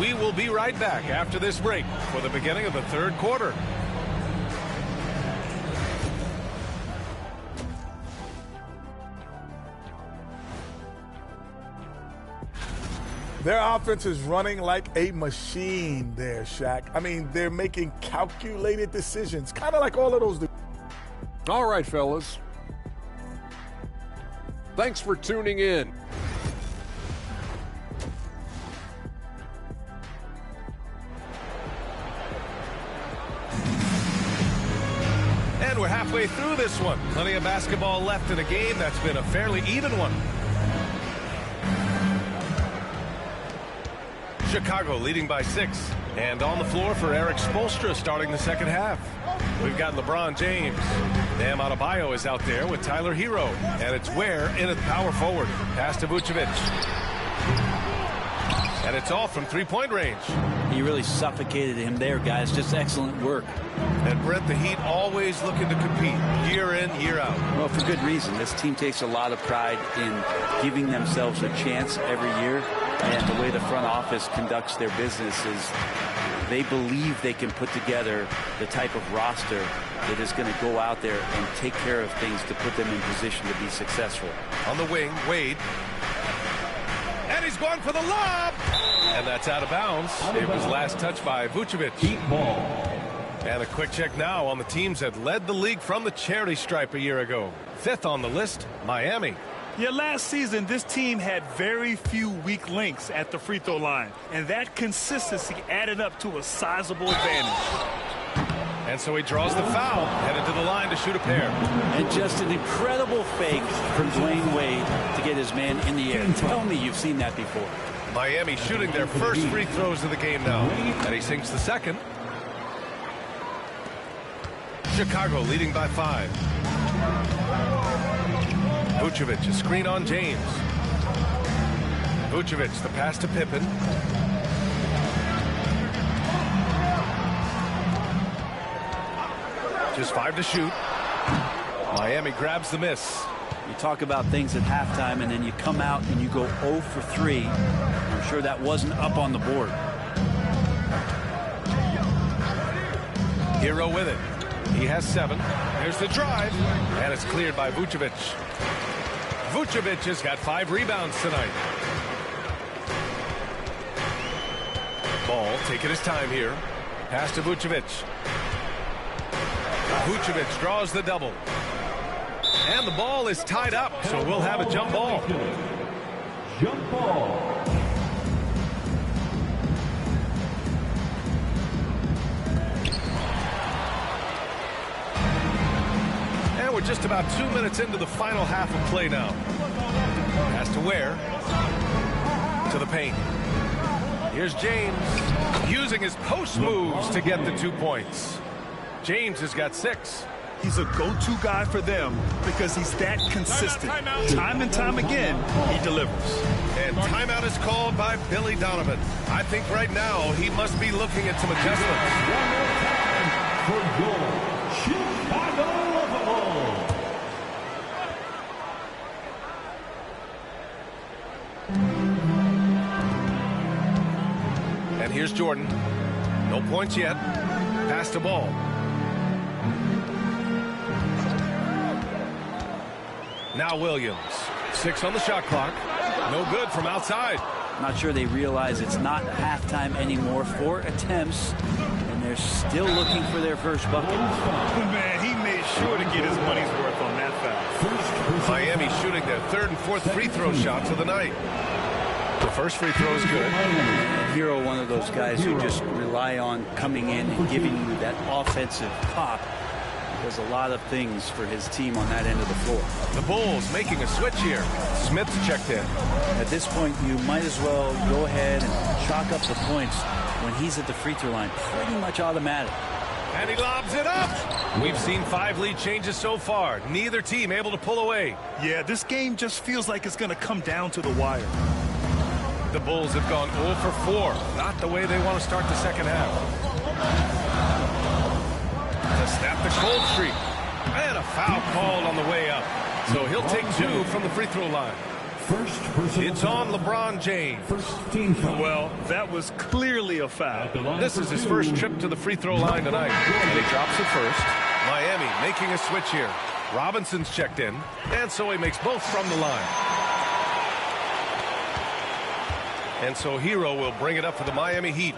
Speaker 11: We will be right back after this break for the beginning of the third quarter.
Speaker 15: Their offense is running like a machine there, Shaq. I mean, they're making calculated decisions, kind of like all of those.
Speaker 16: All right, fellas. Thanks for tuning in.
Speaker 11: And we're halfway through this one. Plenty of basketball left in a game that's been a fairly even one. Chicago leading by 6. And on the floor for Eric Spoelstra starting the second half. We've got LeBron James. Bam Adebayo is out there with Tyler Hero. And it's Ware in at power forward. Pass to Vucevic. And it's off from three-point range.
Speaker 14: He really suffocated him there, guys. Just excellent work.
Speaker 11: And Brett, the Heat always looking to compete year in, year out.
Speaker 14: Well, for good reason. This team takes a lot of pride in giving themselves a chance every year. And the way the front office conducts their business is they believe they can put together the type of roster that is going to go out there and take care of things to put them in position to be successful.
Speaker 11: On the wing, Wade. And he's going for the lob. And that's out of bounds. It was last touched by Vucevic. And a quick check now on the teams that led the league from the charity stripe a year ago. 5th on the list, Miami.
Speaker 12: Yeah, last season, this team had very few weak links at the free throw line. And that consistency added up to a sizable advantage.
Speaker 11: And so he draws the foul, headed to the line to shoot a pair.
Speaker 14: And just an incredible fake from Dwayne Wade to get his man in the air. Tell me you've seen that before.
Speaker 11: Miami shooting their first free throws of the game now. And he sinks the second. Chicago leading by 5. Vucevic, a screen on James. Vucevic, the pass to Pippen. Just 5 to shoot. Miami grabs the miss.
Speaker 14: You talk about things at halftime, and then you come out and you go 0 for 3. I'm sure that wasn't up on the board.
Speaker 11: Hero with it. He has 7. Here's the drive, and it's cleared by Vucevic. Vucevic has got 5 rebounds tonight. Ball taking his time here. Pass to Vucevic. Vucevic draws the double. And the ball is tied up, so we'll have a jump ball.
Speaker 5: Jump ball.
Speaker 11: And we're just about 2 minutes into the final half of play now. Pass to Ware. To the paint. Here's James using his post moves to get the 2 points. James has got 6.
Speaker 12: He's a go-to guy for them because he's that consistent. Time and time again, he delivers.
Speaker 11: And timeout is called by Billy Donovan. I think right now he must be looking at some adjustments.
Speaker 5: One more time for your Chicago Bulls.
Speaker 11: And here's Jordan. No points yet. Pass the ball. Now Williams. 6 on the shot clock. No good from outside.
Speaker 14: Not sure they realize it's not halftime anymore. 4 attempts, and they're still looking for their first bucket.
Speaker 12: Man, he made sure to get his money's worth foul.
Speaker 11: Miami shooting their third and fourth free throw shots of the night. The first free throw is good.
Speaker 14: Hero, one of those guys who just rely on coming in and giving you that offensive pop. Does a lot of things for his team on that end of the floor.
Speaker 11: The Bulls making a switch here. Smith's checked in.
Speaker 14: At this point, you might as well go ahead and chalk up the points when he's at the free throw line. Pretty much automatic.
Speaker 11: And he lobs it up. We've seen 5 lead changes so far. Neither team able to pull away.
Speaker 12: Yeah, this game just feels like it's going to come down to the wire.
Speaker 11: The Bulls have gone 0 for 4. Not the way they want to start the second half. To snap the cold streak. And a foul called on the way up. So he'll take 2 from the free throw line. It's on LeBron James.
Speaker 12: Well, that was clearly a foul.
Speaker 11: This is his first trip to the free throw line tonight. And he drops it first. Miami making a switch here. Robinson's checked in. And so he makes both from the line. And so Hero will bring it up for the Miami Heat.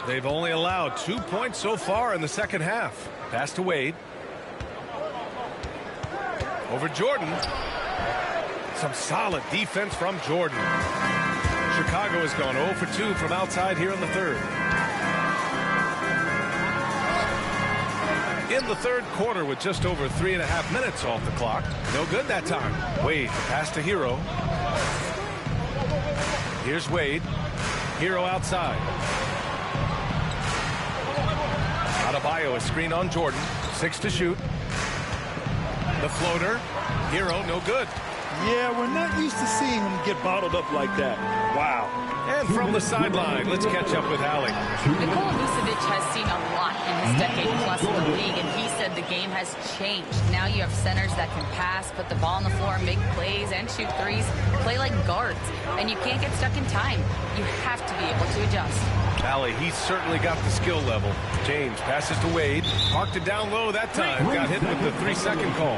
Speaker 11: They've only allowed 2 points so far in the second half. Pass to Wade. Over Jordan. Some solid defense from Jordan. Chicago has gone 0 for 2 from outside here in the third. In the third quarter with just over 3.5 minutes off the clock. No good that time. Wade, pass to Hero. Here's Wade. Hero outside. Adebayo, a screen on Jordan. 6 to shoot. The floater. Hero, no good.
Speaker 12: Yeah, we're not used to seeing him get bottled up like that. Wow.
Speaker 11: And from the sideline, let's catch up with Allie.
Speaker 13: Nikola Vucevic has seen a lot in his decade plus in the league, and he said the game has changed. Now you have centers that can pass, put the ball on the floor, make plays, and shoot threes, play like guards. And you can't get stuck in time. You have to be able to adjust.
Speaker 11: Allie, he's certainly got the skill level. James passes to Wade. Parked it down low that time. Got hit with the 3-second call.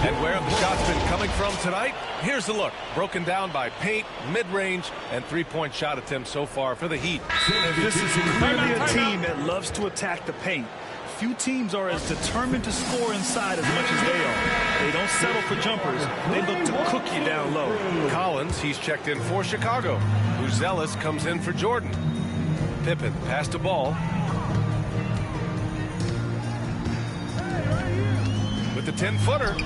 Speaker 11: And where have the shots been coming from tonight? Here's the look. Broken down by paint, mid-range, and 3-point shot attempts so far for the Heat.
Speaker 12: And this is clearly a team that loves to attack the paint. Few teams are as determined to score inside as much as they are. They don't settle for jumpers. They look to cook you down low.
Speaker 11: Collins, he's checked in for Chicago. Uzelis comes in for Jordan. Pippen passed the ball. With the 10-footer.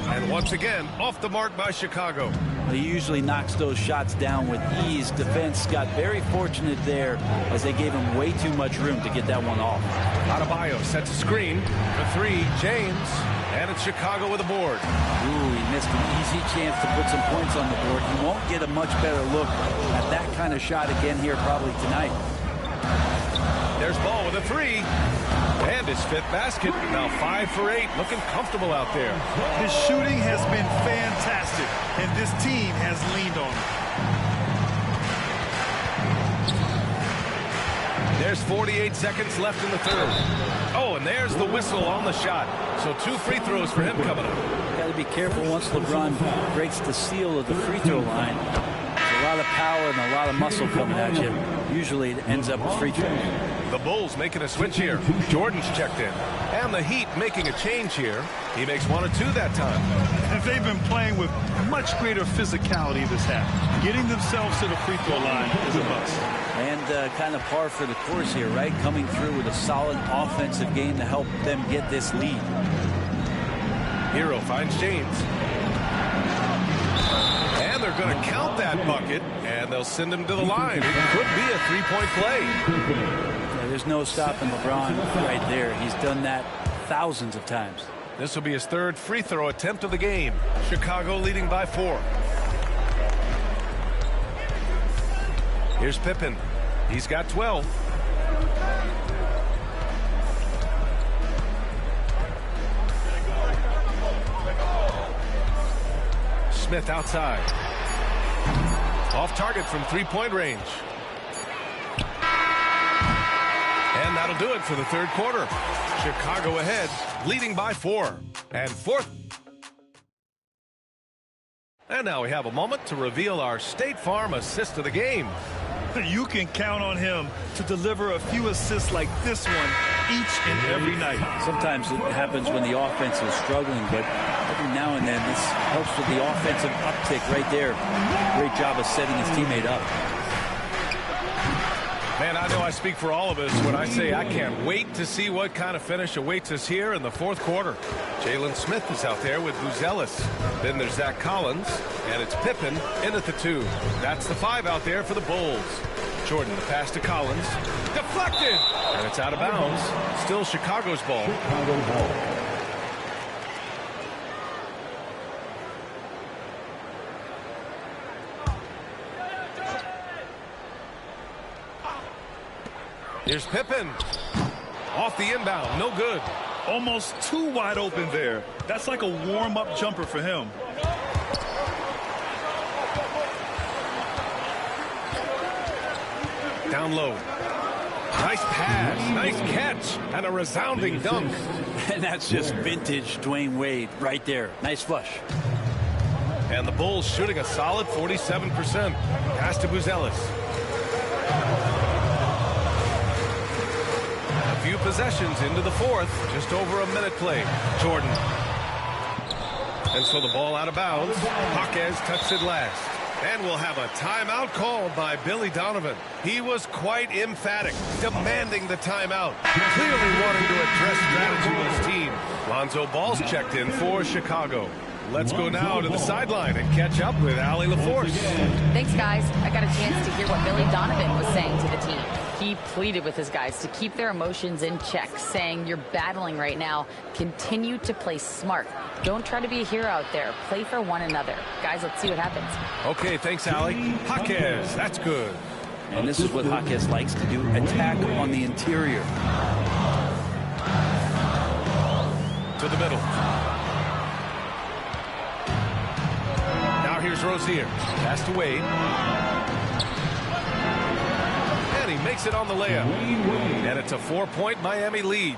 Speaker 11: And once again, off the mark by Chicago.
Speaker 14: He usually knocks those shots down with ease. Defense got very fortunate there as they gave him way too much room to get that one off.
Speaker 11: Adebayo sets a screen for 3. James. And it's Chicago with a board.
Speaker 14: Ooh, he missed an easy chance to put some points on the board. He won't get a much better look at that kind of shot again here probably tonight.
Speaker 11: There's Ball with a 3. And his 5th basket. Now 5 for 8. Looking comfortable out there.
Speaker 12: His shooting has been fantastic, and this team has leaned on him.
Speaker 11: There's 48 seconds left in the third. Oh, and there's the whistle on the shot. So 2 free throws for him coming up.
Speaker 14: Got to be careful once LeBron breaks the seal of the free throw line. There's a lot of power and a lot of muscle coming at you. Usually it ends up with free throws.
Speaker 11: The Bulls making a switch here. Jordan's checked in. And the Heat making a change here. He makes 1 or 2 that time.
Speaker 12: And they've been playing with much greater physicality this half. Getting themselves to the free throw line is a must.
Speaker 14: And kind of par for the course here, right? Coming through with a solid offensive game to help them get this lead.
Speaker 11: Hero finds James. And they're going to count that bucket, and they'll send him to the line. It could be a 3-point play.
Speaker 14: Yeah, there's no stopping LeBron right there. He's done that thousands of times.
Speaker 11: This will be his 3rd free throw attempt of the game. Chicago leading by 4. Here's Pippen. He's got 12. Smith outside. Off target from 3-point range. And that'll do it for the third quarter. Chicago ahead, leading by 4. And 4th. And now we have a moment to reveal our State Farm assist of the game.
Speaker 12: You can count on him to deliver a few assists like this one each and every night.
Speaker 14: Sometimes it happens when the offense is struggling, but every now and then this helps with the offensive uptick right there. Great job of setting his teammate up.
Speaker 11: Man, I know I speak for all of us when I say I can't wait to see what kind of finish awaits us here in the fourth quarter. Jalen Smith is out there with Buzelis. Then there's Zach Collins, and it's Pippen in at the 2. That's the 5 out there for the Bulls. Jordan, the pass to Collins. Deflected! And it's out of bounds. Still Chicago's ball. Here's Pippen. Off the inbound. No good.
Speaker 12: Almost too wide open there. That's like a warm-up jumper for him.
Speaker 11: Down low. Nice pass. Nice catch. And a resounding dunk.
Speaker 14: And that's just vintage Dwayne Wade right there. Nice flush.
Speaker 11: And the Bulls shooting a solid 47%. Pass to Buzelis. A few possessions into the fourth. Just over a minute played. Jordan. And so the ball out of bounds. Jaquez touched it last. And we'll have a timeout called by Billy Donovan. He was quite emphatic, demanding the timeout, clearly wanting to address strategy with his team. Lonzo Ball's checked in for Chicago. Let's go now to the sideline and catch up with Allie LaForce.
Speaker 13: Thanks, guys. I got a chance to hear what Billy Donovan was saying to the team. He pleaded with his guys to keep their emotions in check, saying, you're battling right now. Continue to play smart. Don't try to be a hero out there. Play for one another. Guys, let's see what happens.
Speaker 11: Okay, thanks, Allie. Jaquez, that's good.
Speaker 14: And this is what Jaquez likes to do, attack on the interior.
Speaker 11: To the middle. Now here's Rozier. Pass to Wade. And he makes it on the layup. And it's a 4-point Miami lead.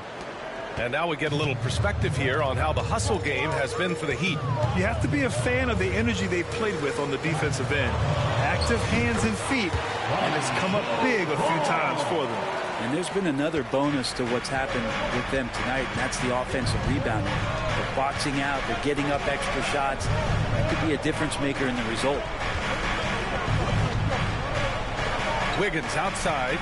Speaker 11: And now we get a little perspective here on how the hustle game has been for the Heat.
Speaker 12: You have to be a fan of the energy they played with on the defensive end. Active hands and feet, and it's come up big a few times for them.
Speaker 14: And there's been another bonus to what's happened with them tonight, and that's the offensive rebounding. They're boxing out, they're getting up extra shots. That could be a difference maker in the result.
Speaker 11: Wiggins outside.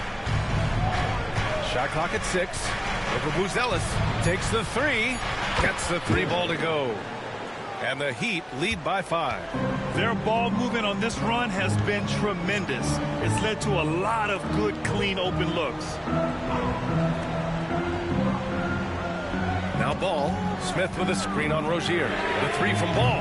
Speaker 11: Shot clock at 6. Over Buzelis. Takes the 3. Gets the 3 ball to go. And the Heat lead by 5.
Speaker 12: Their ball movement on this run has been tremendous. It's led to a lot of good, clean, open looks.
Speaker 11: Now Ball. Smith with a screen on Rozier. The 3 from Ball.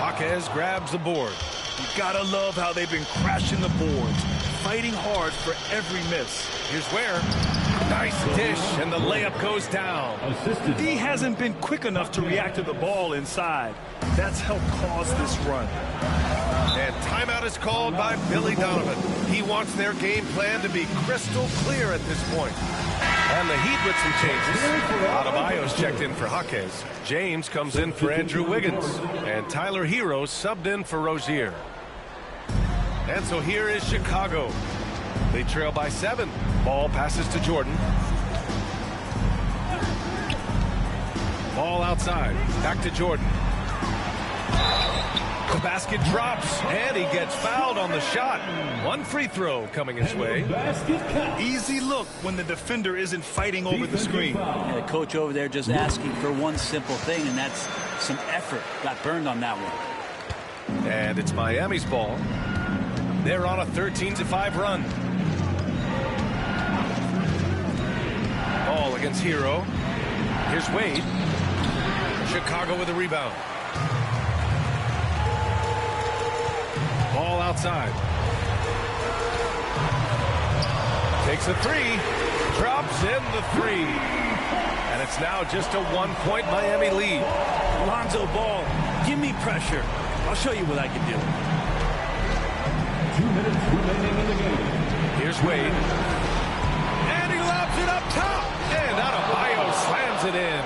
Speaker 11: Jaquez grabs the board.
Speaker 12: You gotta love how they've been crashing the boards, fighting hard for every miss.
Speaker 11: Here's Ware. Nice dish, and the layup goes down.
Speaker 12: D hasn't been quick enough to react to the ball inside. That's helped cause this run.
Speaker 11: And timeout is called by Billy Donovan. He wants their game plan to be crystal clear at this point. And the Heat with some changes. Adebayo's checked in for Jaquez. James comes in for Andrew Wiggins. And Tyler Hero subbed in for Rozier. And so here is Chicago. They trail by 7. Ball passes to Jordan. Ball outside. Back to Jordan. The basket drops, and he gets fouled on the shot. One free throw coming his way.
Speaker 12: Easy look when the defender isn't fighting over the screen.
Speaker 14: And the coach over there just asking for one simple thing, and that's some effort. Got burned on that one.
Speaker 11: And it's Miami's ball. They're on a 13-5 run. Ball against Hero. Here's Wade. Chicago with a rebound. Ball outside. Takes a 3. Drops in the 3. And it's now just a 1-point Miami lead.
Speaker 14: Lonzo Ball, give me pressure. I'll show you what I can do.
Speaker 5: 2 minutes remaining in the game.
Speaker 11: Here's Wade. And he lobs it up top. And Adebayo slams it in.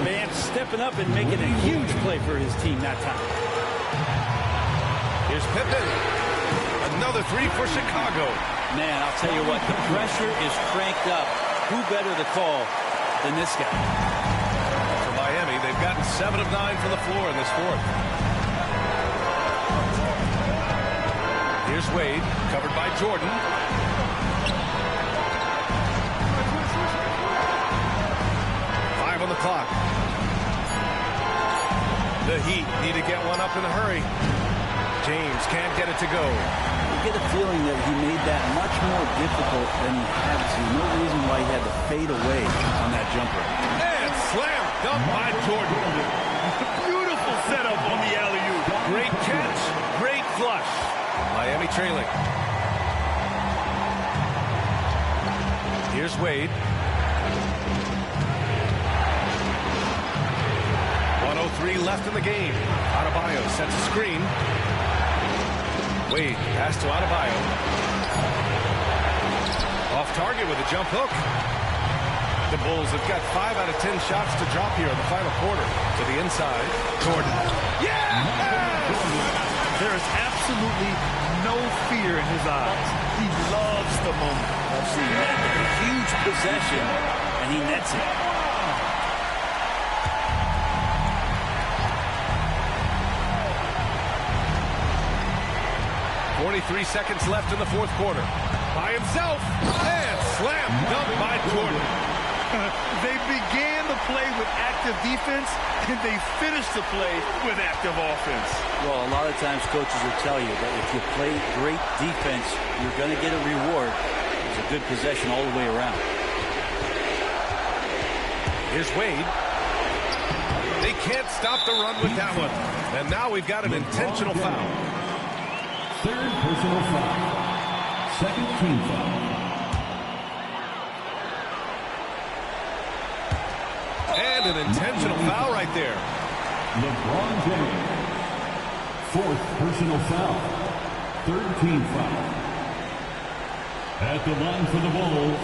Speaker 14: Man stepping up and making a huge play for his team that time.
Speaker 11: Here's Pippen. Another 3 for Chicago.
Speaker 14: Man, I'll tell you what, the pressure is cranked up. Who better to call than this guy.
Speaker 11: For Miami, they've gotten 7 of 9 from the floor in this fourth. Here's Wade, covered by Jordan. On the clock. The Heat need to get one up in a hurry. James can't get it to go.
Speaker 14: You get a feeling that he made that much more difficult than he had to. No reason why he had to fade away on that jumper.
Speaker 11: And slam dunk by Jordan.
Speaker 12: Beautiful setup on the alley-oop.
Speaker 11: Great catch, great flush. Miami trailing. Here's Wade. 1:03 left in the game. Adebayo sets a screen. Wade pass to Adebayo. Off target with a jump hook. The Bulls have got 5 out of 10 shots to drop here in the final quarter. To the inside. Jordan.
Speaker 12: Yeah! There is absolutely no fear in his eyes. He loves the moment.
Speaker 14: See, a huge possession, and he nets it.
Speaker 11: 43 seconds left in the fourth quarter. By himself. And slam dunk by Jordan.
Speaker 12: They began the play with active defense, and they finished the play with active offense.
Speaker 14: Well, a lot of times coaches will tell you that if you play great defense, you're going to get a reward. It's a good possession all the way around.
Speaker 11: Here's Wade. They can't stop the run with that one. And now we've got an intentional foul.
Speaker 5: Third personal foul. Second team foul.
Speaker 11: And an intentional foul right there.
Speaker 5: LeBron James. Fourth personal foul. Third team foul. At the line for the Bulls,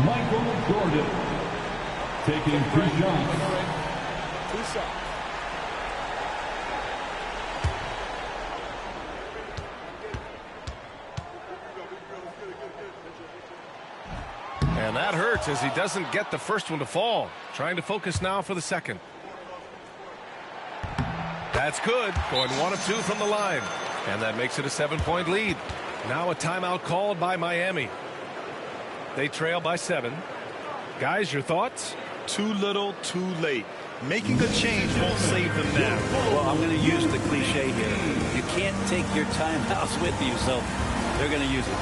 Speaker 5: Michael Jordan. Taking 2 shots.
Speaker 15: 2 shots.
Speaker 11: And that hurts as he doesn't get the first one to fall. Trying to focus now for the second. That's good. Going 1 of 2 from the line. And that makes it a 7-point lead. Now a timeout called by Miami. They trail by 7. Guys, your thoughts?
Speaker 12: Too little, too late. Making a change won't save them now.
Speaker 14: Well, I'm going to use the cliche here. You can't take your timeouts with you, so they're going to use it.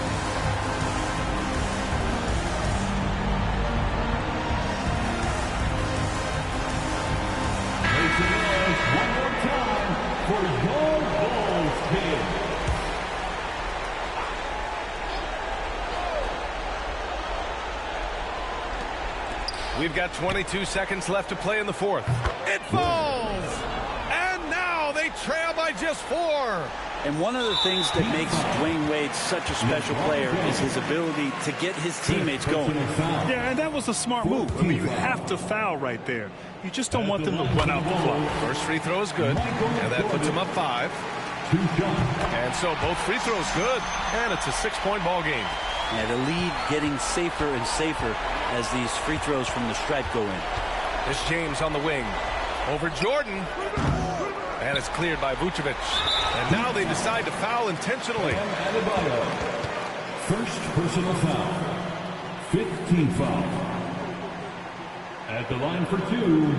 Speaker 5: One more time for your Bulls team.
Speaker 11: We've got 22 seconds left to play in the fourth. It falls! And now they trail by just 4.
Speaker 14: And one of the things that makes Dwayne Wade such a special player is his ability to get his teammates going.
Speaker 12: Yeah, and that was a smart move. I mean, you have to foul right there. You just don't want them to run out the clock.
Speaker 11: First free throw is good, and that puts him up 5. And so both free throws good, and it's a 6-point ball game.
Speaker 14: Yeah, the lead getting safer and safer as these free throws from the stripe go in.
Speaker 11: It's James on the wing. Over Jordan. And it's cleared by Vucevic. And now they decide to foul intentionally.
Speaker 5: First personal foul. 15th foul. At the line for 2,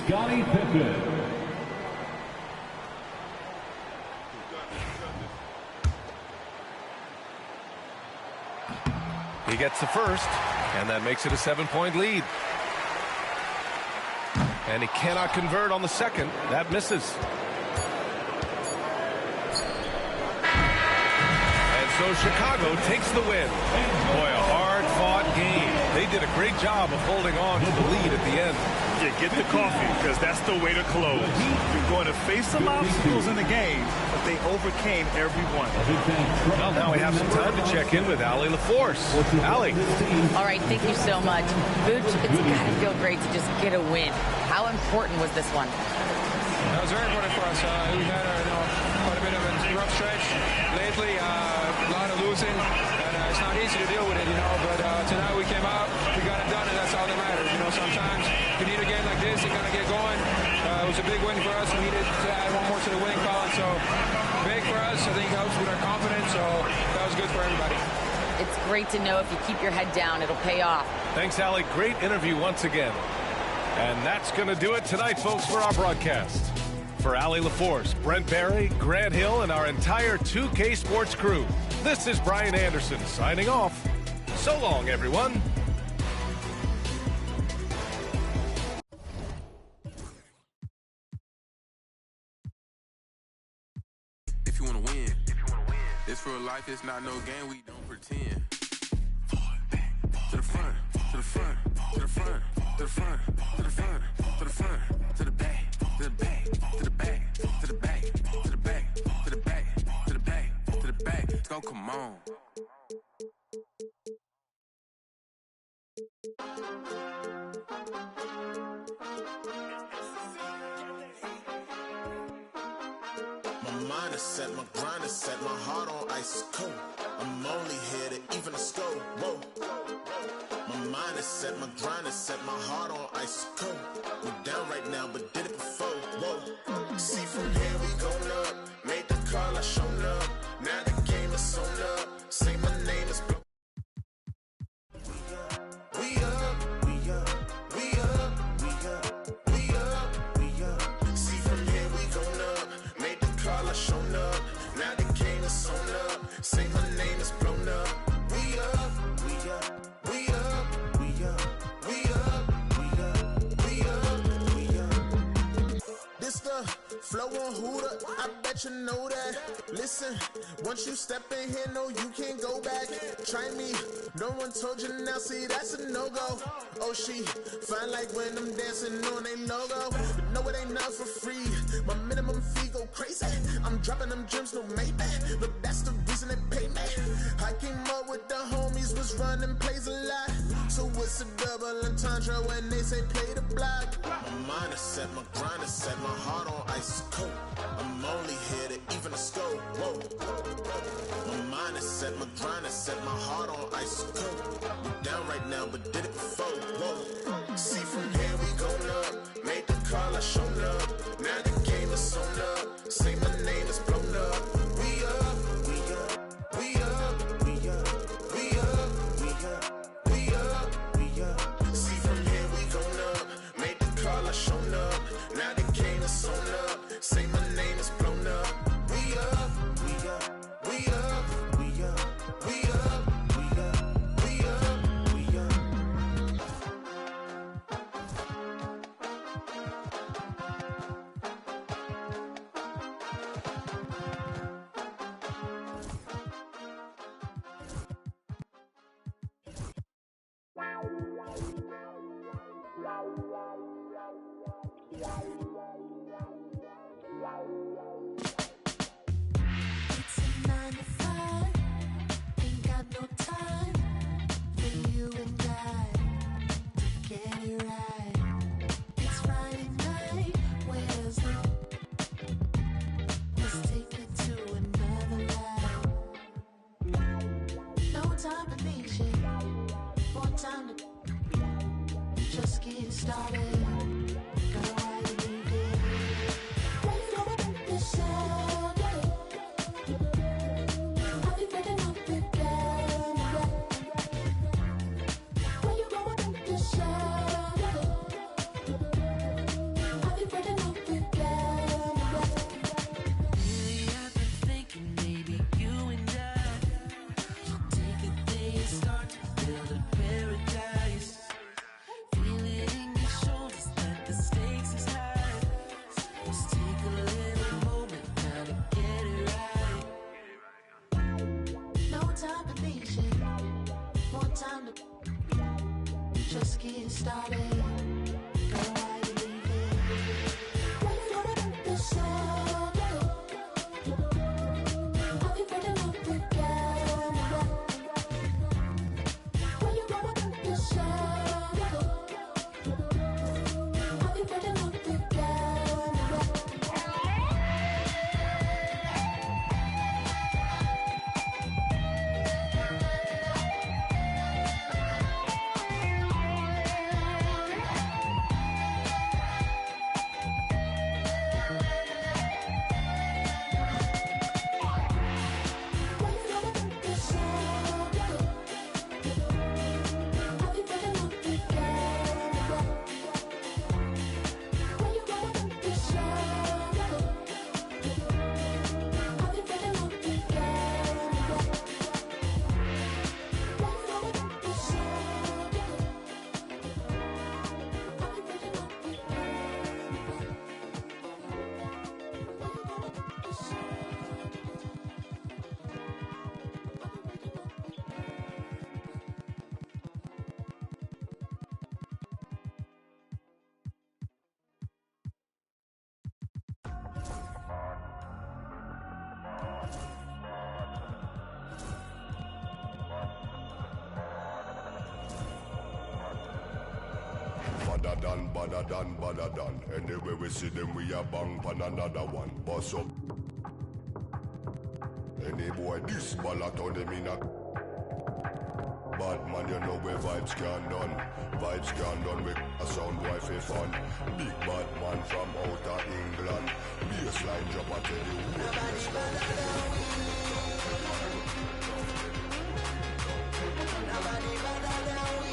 Speaker 5: Scottie Pippen.
Speaker 11: He gets the first, and that makes it a 7-point lead. And he cannot convert on the second. That misses. And so Chicago takes the win. Boy, a hard-fought game. They did a great job of holding on to the lead at the end.
Speaker 12: Yeah, get the coffee, because that's the way to close. You're going to face some obstacles in the game, but they overcame every one.
Speaker 11: Well, now we have some time to check in with Allie LaForce. Allie.
Speaker 13: All right, thank you so much. Booch, it's got to feel great to just get a win. How important was this one?
Speaker 17: That was very important for us. We had quite a bit of a rough stretch lately, a lot of losing, and it's not easy to deal with it, but tonight we came out, we got it done, and that's all that matters. Sometimes you need a game like this, you got to get going. It was a big win for us. We needed to add one more to the winning column, so big for us. I think it helps with our confidence, so that was good for everybody.
Speaker 13: It's great to know if you keep your head down, it'll pay off.
Speaker 11: Thanks, Allie. Great interview once again. And that's going to do it tonight, folks, for our broadcast. For Allie LaForce, Brent Barry, Grant Hill, and our entire 2K Sports crew, this is Brian Anderson signing off. So long, everyone.
Speaker 18: If you want to win, this real life, it's not no game, we don't pretend. To the front, to the front, to the front, to the front, to the front, to the front, to the back, to the back, to the back, to the back, to the back, to the back, to the back, to the back. Let's go, come on.
Speaker 19: My mind is set, my grind is set, my heart on ice is cold. I'm only here to even a score. Whoa. My mind is set, my grind is set, my heart on ice is cold. We down right now, but did it before. Whoa. See from here we going up. Made the call, I shown up. Now the game is sewn up. Say my name is blown. We up, we up, we up, we up, we up, we up. See from here we going up. Made the call, I shown up. Now the game is sewn up. Say my name is blown up. We up, we up, we up, we up, we up, we up, we up, we up. This the flow on Hooter, I bet you know that. Listen, once you step in here, no, you can't go back. Try me, no one told you now, see, that's a no-go. Oh, she fine like when I'm dancing on a logo. But no, it ain't not for free. My minimum fee go crazy. I'm dropping them gems, no maybe. Look, that's the reason they pay me. I came up with the homies, was running plays a lot. So what's a double entendre when they say play the block? My mind is set, my grind is set, my heart on ice is cold. I'm only here to even a score. Whoa. My mind is set, my grind is set, my heart on ice is cold. We down right now, but did it before. Whoa. See from here we going up. Made the call, I shown up. Now the game is sewn up. Say my name is blown up. We up, we up, we up, we up, we up, we up, we up, we up. See from here we going up. Made the call, I shown up. Now the game is sewn up. Say my name is blown up. We up, we up, we up, we up, we up, we up, we up, we up.
Speaker 20: It's a 9 to 5, ain't got no time for you and I to get it right. It's Friday night, where's the? Let's take it to another life. No time to be shit, more time to just get started. Go right and leave it. Why you gonna put this out? I'll be breaking up the camera. Why you gonna put this out? I'll be breaking up the camera. Lately I've been thinking maybe you and I should take a day and start to build a paradise. Feel it in your shoulders that the stakes is high. Let's take a little moment now to get it right. No time to be shit, more time to just get started. Go right and leave it. Why you gonna put this out? I'll be breaking up the camera. Why you gonna put this out? I'll be breaking up the camera.
Speaker 6: Badder than. Anyway we see them, we a bang pan another one. Boss up. Any boy this ballot on them in a bad man, you know where vibes can done. Vibes can done with a sound boy for fun. Big bad man from outer England. Bassline drop and tell you who is
Speaker 20: Nobody better than we.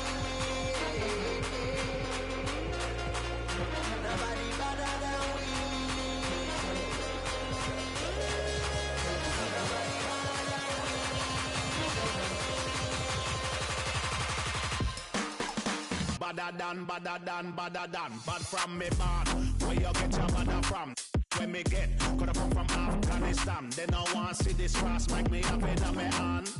Speaker 20: Nobody better than we.
Speaker 2: Badder than. Bad from me born. Where you get your badder from? Where me get? Coulda come from Afghanistan. They don't want see this cross make me have it on me hand.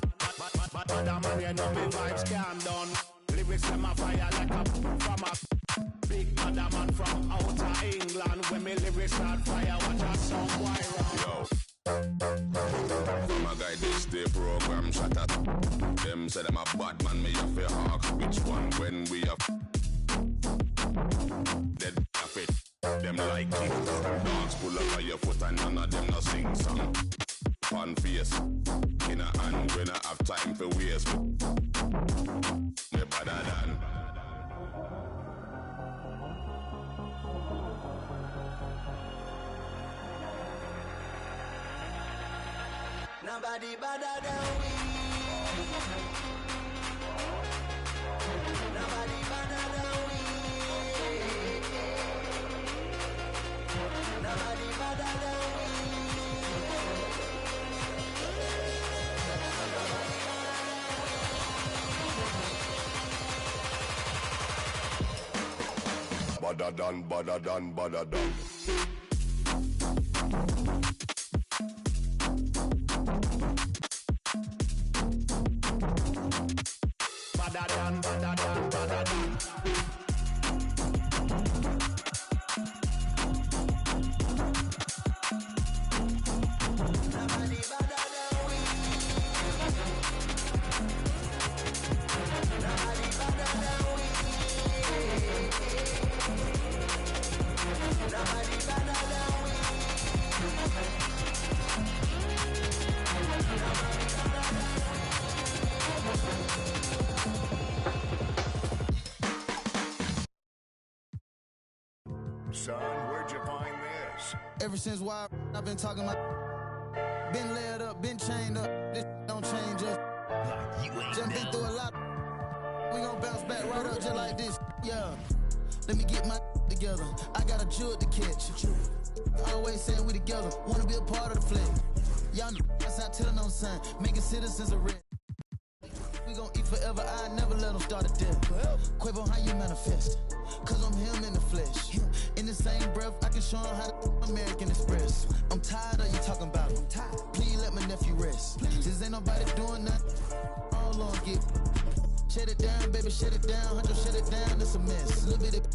Speaker 2: Badder man, you know me vibes can done. Lyrics them a fire like a from a big badder man from outer England. When me lyrics start fire, watch a song boy run.
Speaker 6: Yo. My guy this day program shut up. Them say them a bad man, me have a hawk. Which one when we have dead off it? Them like it. Dogs pull up on your foot and none of them no sing song. Fun face in a hand when I have time for waste. Me better than.
Speaker 20: Nobody better than we. Nobody better than we. Nobody better than we.
Speaker 6: Badder than.
Speaker 2: Badder than.
Speaker 6: Son, where'd you find this?
Speaker 21: Ever since why I've been talking my been laid up, been chained up. This don't change us. Like you ain't just been through a lot. We gon' bounce back right up just like this. Yeah. Let me get my together. I got a jewel to catch. Always saying we together. Wanna be a part of the flag. Y'all know that's out telling on sign. Making citizens a red. We gon' eat forever. I never let them start a death. Quavo, how you manifest? Cause I'm him in the flesh. In the same breath, I can show him how to American Express. I'm tired of you talking about it. Please let my nephew rest. Since ain't nobody doing nothing, all on get. Shut it down, baby, shut it down. Hunter, shut it down, it's a mess. Little bit of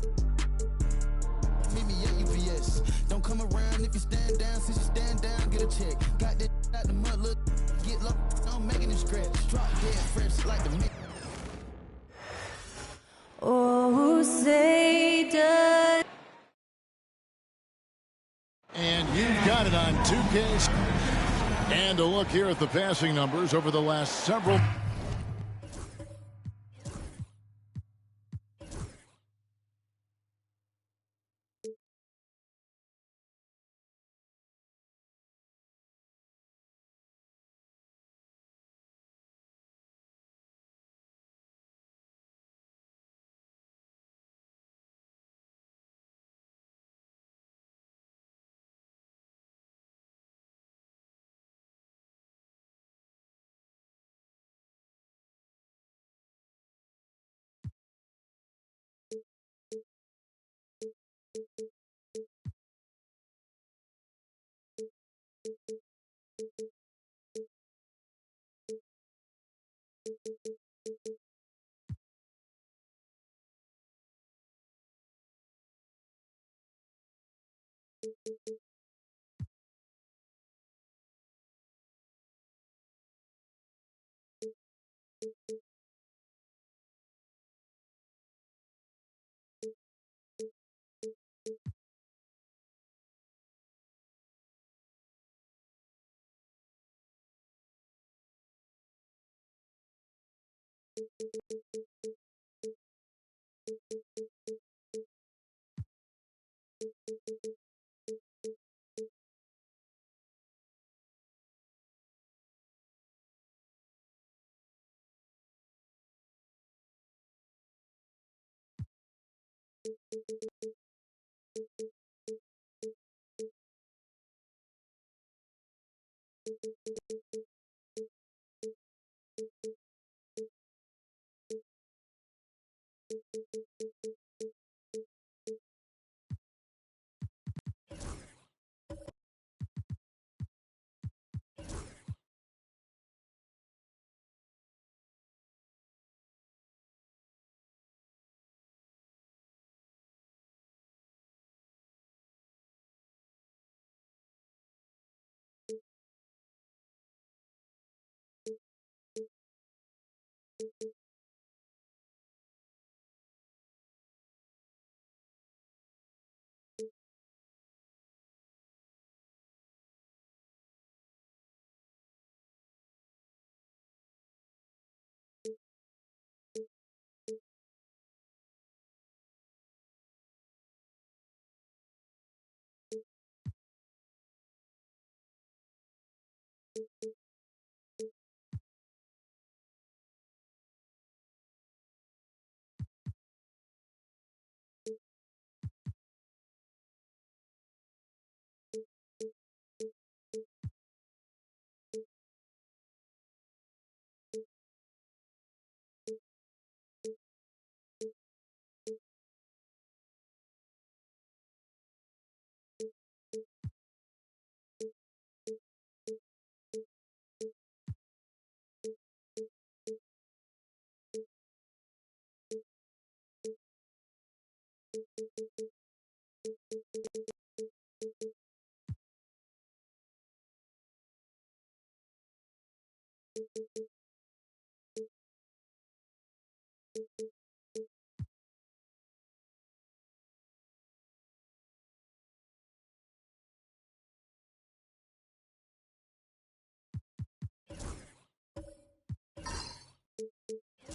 Speaker 21: meet me at UPS. Don't come around if you stand down. Since you stand down, get a check. Got that out the mud, look, get low. I'm making it scratch. Drop dead fresh like the mix.
Speaker 20: Oh, say does.
Speaker 1: And you've got it on 2K. And a look here at the passing numbers over the last several.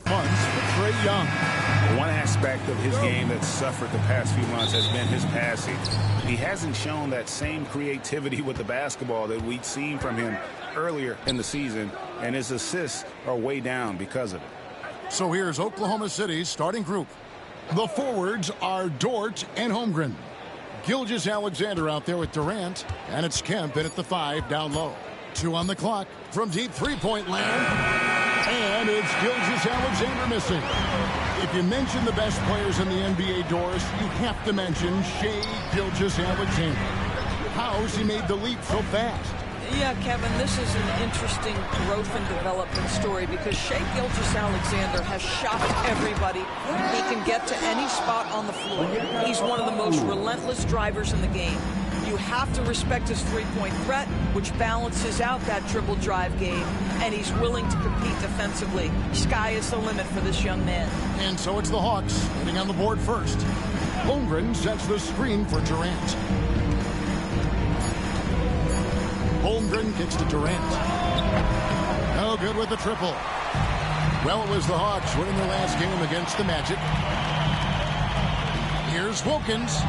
Speaker 1: Punts for Trae Young.
Speaker 4: One aspect of his game that's suffered the past few months has been his passing. He hasn't shown that same creativity with the basketball that we'd seen from him earlier in the season, and his assists are way down because of it.
Speaker 1: So here's Oklahoma City's starting group. The forwards are Dort and Holmgren. Gilgeous-Alexander out there with Durant, and it's Kemp in at the 5 down low. 2 on the clock from deep three-point land. And it's Gilgeous-Alexander missing. If you mention the best players in the NBA, Doris, you have to mention Shai Gilgeous-Alexander. How's he made the leap so fast?
Speaker 22: Yeah, Kevin, this is an interesting growth and development story because Shai Gilgeous-Alexander has shocked everybody. He can get to any spot on the floor. He's one of the most relentless drivers in the game. You have to respect his three-point threat, which balances out that dribble drive game, and he's willing to compete defensively. Sky is the limit for this young man.
Speaker 1: And so it's the Hawks getting on the board first. Holmgren sets the screen for Durant. Holmgren kicks to Durant. No good with the triple. Well, it was the Hawks winning their last game against the Magic. Here's Wilkins.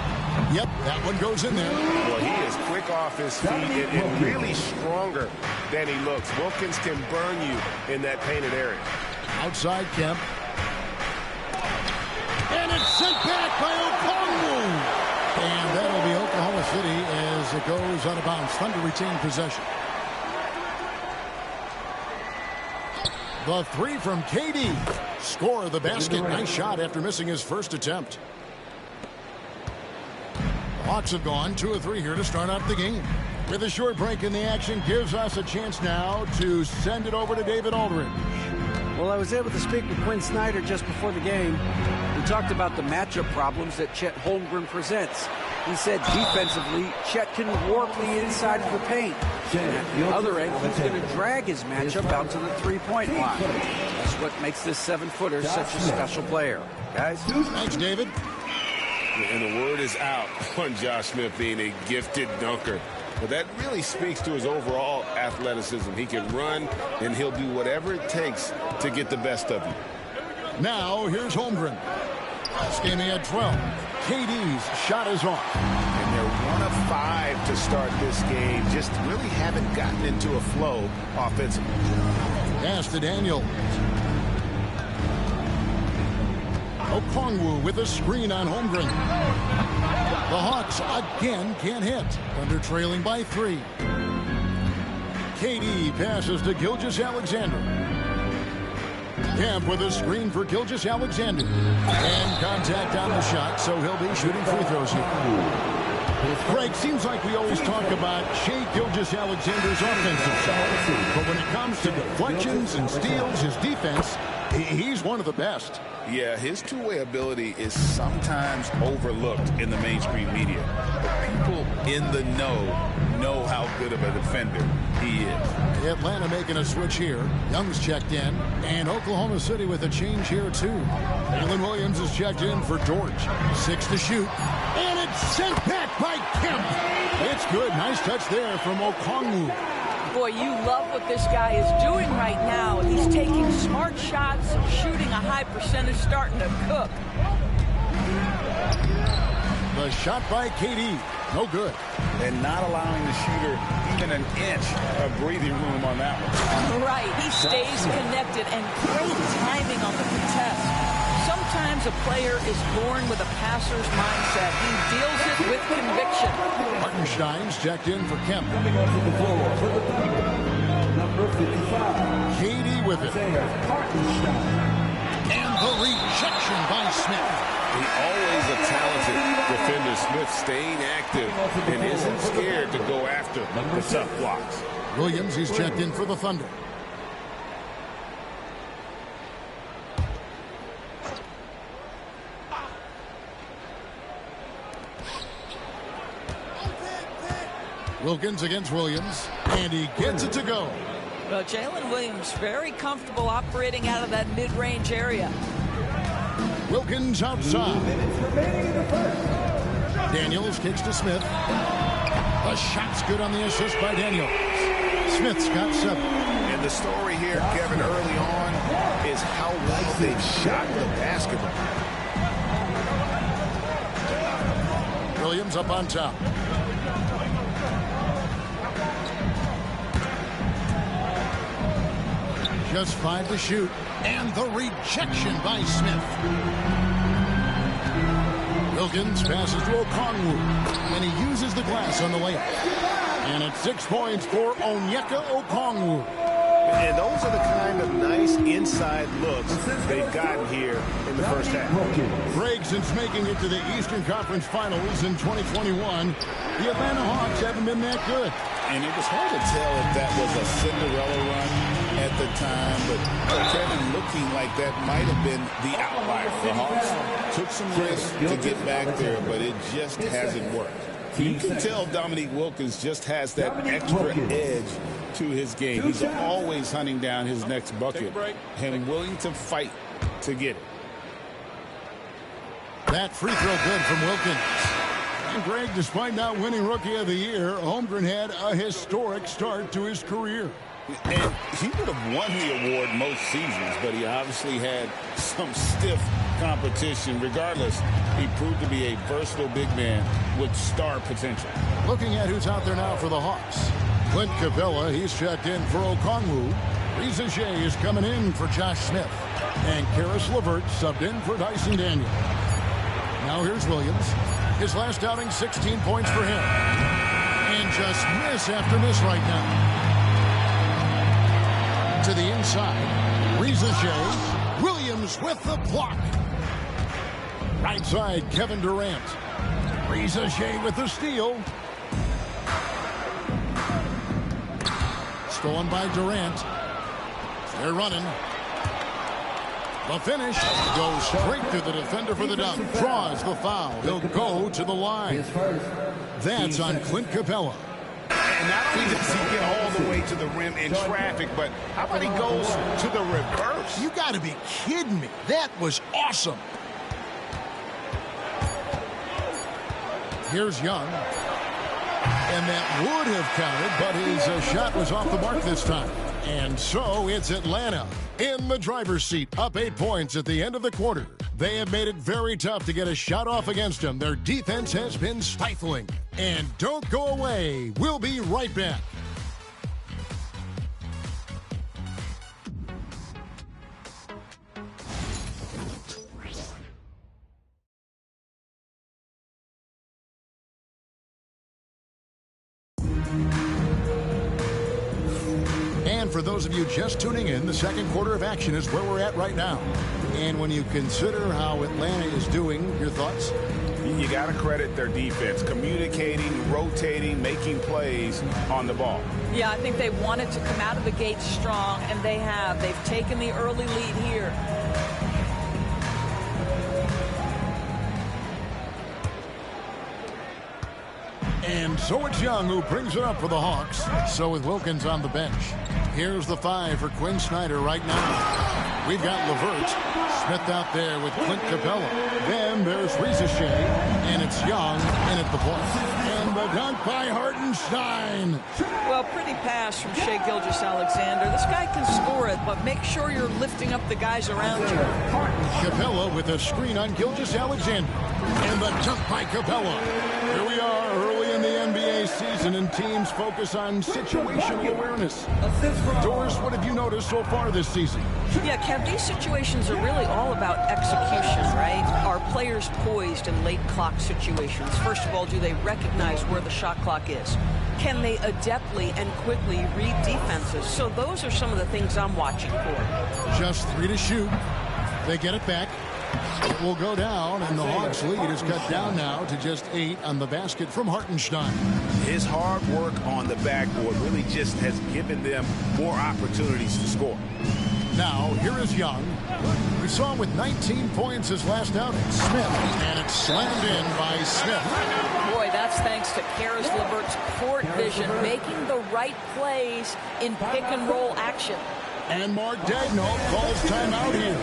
Speaker 1: Yep, that one goes in there.
Speaker 11: Well, he is quick off his feet and really stronger than he looks. Wilkins can burn you in that painted area.
Speaker 1: Outside Kemp. And it's sent back by Okongwu. And that'll be Oklahoma City as it goes out of bounds. Thunder retain possession. The 3 from KD. Score the basket. Nice shot after missing his first attempt. Hawks have gone 2 of 3 here to start out the game. With a short break in the action gives us a chance now to send it over to David Aldridge.
Speaker 3: Well, I was able to speak with Quinn Snyder just before the game. We talked about the matchup problems that Chet Holmgren presents. He said defensively, Chet can warp the inside of the paint. And at the other end, he's going to drag his matchup out to the three-point line. That's what makes this 7-footer such a special player. Guys?
Speaker 1: Thanks, David.
Speaker 11: And the word is out on Josh Smith being a gifted dunker. But that really speaks to his overall athleticism. He can run, and he'll do whatever it takes to get the best of you.
Speaker 1: Now here's Holmgren. This game he had 12. KD's shot is off.
Speaker 4: And they're 1 of 5 to start this game. Just really haven't gotten into a flow offensively.
Speaker 1: Pass to Daniel. Okongwu with a screen on Holmgren. The Hawks again can't hit. Thunder trailing by 3. KD passes to Gilgeous-Alexander. Kemp with a screen for Gilgeous-Alexander. And contact on the shot, so he'll be shooting free throws here. Greg, seems like we always talk about Shai Gilgeous-Alexander's offensive side. But when it comes to deflections and steals, his defense, he's one of the best.
Speaker 4: Yeah, his two-way ability is sometimes overlooked in the mainstream media. But people in the know how good of a defender he is.
Speaker 1: Atlanta making a switch here. Young's checked in. And Oklahoma City with a change here, too. Jalen Williams is checked in for George. 6 to shoot. And it's sent back by Kemp. It's good. Nice touch there from Okongwu.
Speaker 22: Boy, you love what this guy is doing right now. He's taking smart shots, shooting a high percentage, starting to cook.
Speaker 1: The shot by KD. No good.
Speaker 4: And not allowing the shooter even an inch of breathing room on that one.
Speaker 22: Right. He stays connected and great timing on the contest. Sometimes a player is born with a passer's mindset. He deals it with conviction.
Speaker 1: Hartenstein's checked in for Kemp.
Speaker 5: Coming onto the floor for the Thunder, number 55.
Speaker 1: KD with it.
Speaker 5: Hartenstein.
Speaker 1: And the rejection by Smith.
Speaker 4: He always a talented defender. Smith staying active and isn't scared to go after the tough blocks.
Speaker 1: Williams, he's checked in for the Thunder. Wilkins against Williams, and he gets it to go.
Speaker 22: Well, Jalen Williams very comfortable operating out of that mid-range area.
Speaker 1: Wilkins outside. Daniels kicks to Smith. The shot's good on the assist by Daniels. Smith's got 7.
Speaker 4: And the story here, Kevin, early on is how well they've shot the basketball.
Speaker 1: Williams up on top. Just 5 to shoot. And the rejection by Smith. Wilkins passes to Okongwu. And he uses the glass on the layup. And it's 6 points for Onyeka Okongwu.
Speaker 4: And those are the kind of nice inside looks they've gotten here in the first half.
Speaker 1: Greg, since making it to the Eastern Conference Finals in 2021, the Atlanta Hawks haven't been that good.
Speaker 4: And it was hard to tell if that was a Cinderella run at the time, but Kevin looking like that might have been the outlier. The Hawks took some risks to get back there, but it just hasn't worked. You can tell Dominique Wilkins just has that extra edge to his game. He's always hunting down his next bucket and willing to fight to get it.
Speaker 1: That free throw good from Wilkins. And Greg, despite not winning Rookie of the Year, Holmgren had a historic start to his career.
Speaker 4: And he would have won the award most seasons, but he obviously had some stiff competition. Regardless, he proved to be a versatile big man with star potential.
Speaker 1: Looking at who's out there now for the Hawks. Clint Capella, he's checked in for Okongwu. Reza Shea is coming in for Josh Smith. And Karis LeVert subbed in for Dyson Daniel. Now here's Williams. His last outing, 16 points for him. And just miss after miss right now. To the inside. Reza Shea. Williams with the block. Right side, Kevin Durant. Reza Shea with the steal. Stolen by Durant. They're running. The finish goes straight to the defender for the dunk. Draws the foul. He'll go to the line. That's on Clint Capella.
Speaker 4: And not only does he get all the way to the rim in traffic, but how about he goes to the reverse?
Speaker 1: You got to be kidding me. That was awesome. Here's Young. And that would have counted, but his shot was off the mark this time. And so it's Atlanta in the driver's seat, up 8 points at the end of the quarter. They have made it very tough to get a shot off against them. Their defense has been stifling. And don't go away. We'll be right back. And for those of you just tuning in, the second quarter of action is where we're at right now. And when you consider how Atlanta is doing, your thoughts?
Speaker 4: You got to credit their defense, communicating, rotating, making plays on the ball.
Speaker 22: Yeah, I think they wanted to come out of the gate strong, and they have. They've taken the early lead here.
Speaker 1: And so it's Young who brings it up for the Hawks. So with Wilkins on the bench, here's the 5 for Quinn Snyder right now. We've got LeVert. Smith out there with Clint Capella. Then there's Rizachet, and it's Young in at the point. And the dunk by Hartenstein.
Speaker 22: Well, pretty pass from Shai Gilgeous-Alexander. This guy can score it, but make sure you're lifting up the guys around you.
Speaker 1: Capella with a screen on Gilgeous-Alexander. And the dunk by Capella. Here we are early in the NBA season, and teams focus on situational awareness. Doris, what have you noticed so far this season?
Speaker 22: Yeah, Kev, these situations are really all about execution, right? Are players poised in late clock situations? First of all, do they recognize where the shot clock is? Can they adeptly and quickly read defenses? So those are some of the things I'm watching for.
Speaker 1: Just 3 to shoot. They get it back. It will go down, and the Hawks' lead is cut down now to just 8 on the basket from Hartenstein.
Speaker 4: His hard work on the backboard really just has given them more opportunities to score.
Speaker 1: Now, here is Young. We saw him with 19 points his last outing. Smith, and it's slammed in by Smith.
Speaker 22: Boy, that's thanks to Karis LeVert's court vision, making the right plays in pick-and-roll action.
Speaker 1: And Mark Daigneault calls timeout here.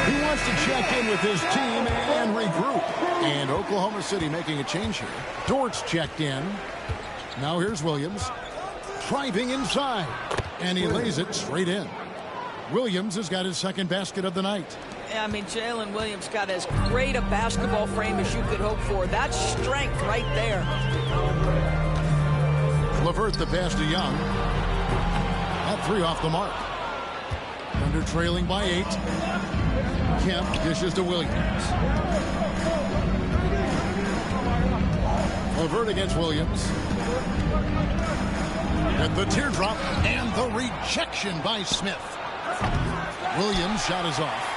Speaker 1: He wants to check in with his team and regroup. And Oklahoma City making a change here. Dort's checked in. Now here's Williams. Driving inside. And he lays it straight in. Williams has got his second basket of the night.
Speaker 22: Yeah, I mean, Jalen Williams got as great a basketball frame as you could hope for. That's strength right there.
Speaker 1: LeVert the pass to Young. That 3 off the mark. Under trailing by 8. Kemp dishes to Williams. LeVert against Williams. At the teardrop and the rejection by Smith. Williams' shot is off.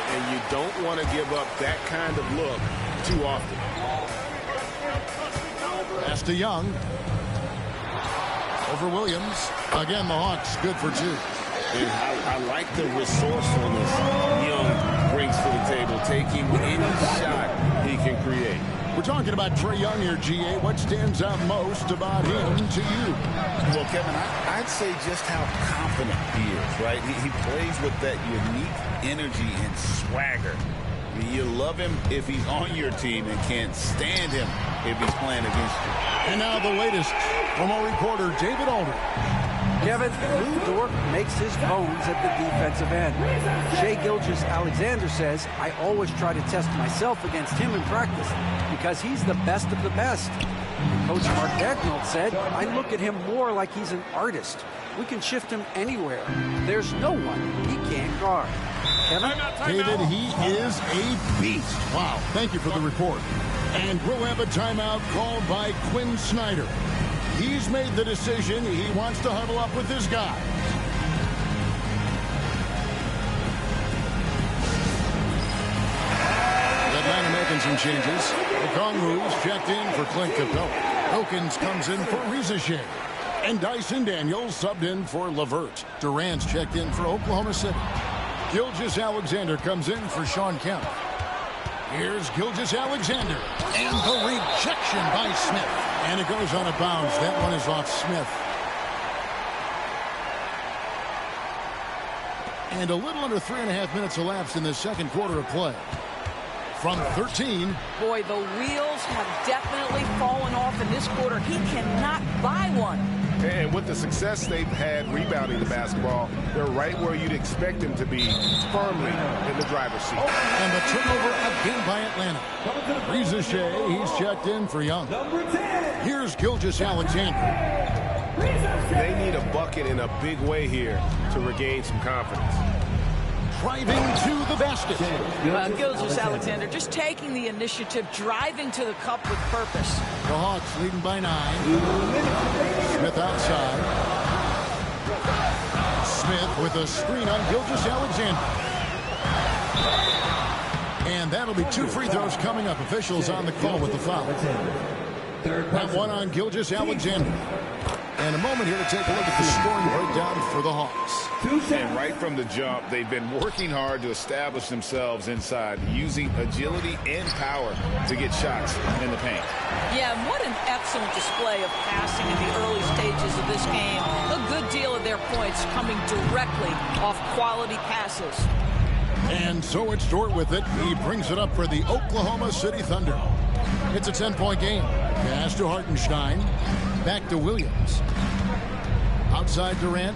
Speaker 4: And you don't want to give up that kind of look too often.
Speaker 1: Pass to Young. Over Williams. Again, the Hawks good for 2.
Speaker 4: And I like the resourcefulness Young brings to the table, taking any shot he can create.
Speaker 1: We're talking about Trae Young here, GA. What stands out most about him to you?
Speaker 4: Well, Kevin, I'd say just how confident he is, right? He plays with that unique energy and swagger. I mean, you love him if he's on your team and can't stand him if he's playing against you.
Speaker 1: And now the latest from our reporter, David Alder.
Speaker 3: Kevin, Lou Dort makes his bones at the defensive end. Shai Gilgeous-Alexander says, I always try to test myself against him in practice because he's the best of the best. And Coach Mark Daigneault said, I look at him more like he's an artist. We can shift him anywhere. There's no one he can't guard. Kevin?
Speaker 1: David, he is a beast. Wow, thank you for the report. And we'll have a timeout called by Quinn Snyder. He's made the decision. He wants to huddle up with his guy. Atlanta making some changes. Okongwu's checked in for Clint Capella. Wilkins comes in for Rizachet. And Dyson Daniels subbed in for LeVert. Durant's checked in for Oklahoma City. Gilgeous-Alexander comes in for Sean Kemp. Here's Gilgeous-Alexander. And the rejection by Smith. And it goes out of bounds. That one is off Smith. And a little under 3.5 minutes elapsed in the second quarter of play. from 13.
Speaker 22: Boy, the wheels have definitely fallen off in this quarter. He cannot buy one.
Speaker 4: And with the success they've had rebounding the basketball, they're right where you'd expect them to be, firmly in the driver's seat.
Speaker 1: And the turnover again by Atlanta. Reza Shea, he's checked in for Young. Here's Gilgeous-Alexander.
Speaker 4: They need a bucket in a big way here to regain some confidence.
Speaker 1: Driving to the basket.
Speaker 22: Gilgeous-Alexander just taking the initiative, driving to the cup with purpose.
Speaker 1: The Hawks leading by 9. Smith outside. Smith with a screen on Gilgeous-Alexander. And that'll be 2 free throws coming up. Officials on the call with the foul. That one on Gilgeous-Alexander. And a moment here to take a look at the scoring breakdown for the Hawks.
Speaker 4: And right from the jump, they've been working hard to establish themselves inside, using agility and power to get shots in the paint.
Speaker 22: Yeah, what an excellent display of passing in the early stages of this game. A good deal of their points coming directly off quality passes.
Speaker 1: And so it's Dort with it. He brings it up for the Oklahoma City Thunder. It's a 10-point game. Pass to Hartenstein. Back to Williams. Outside Durant.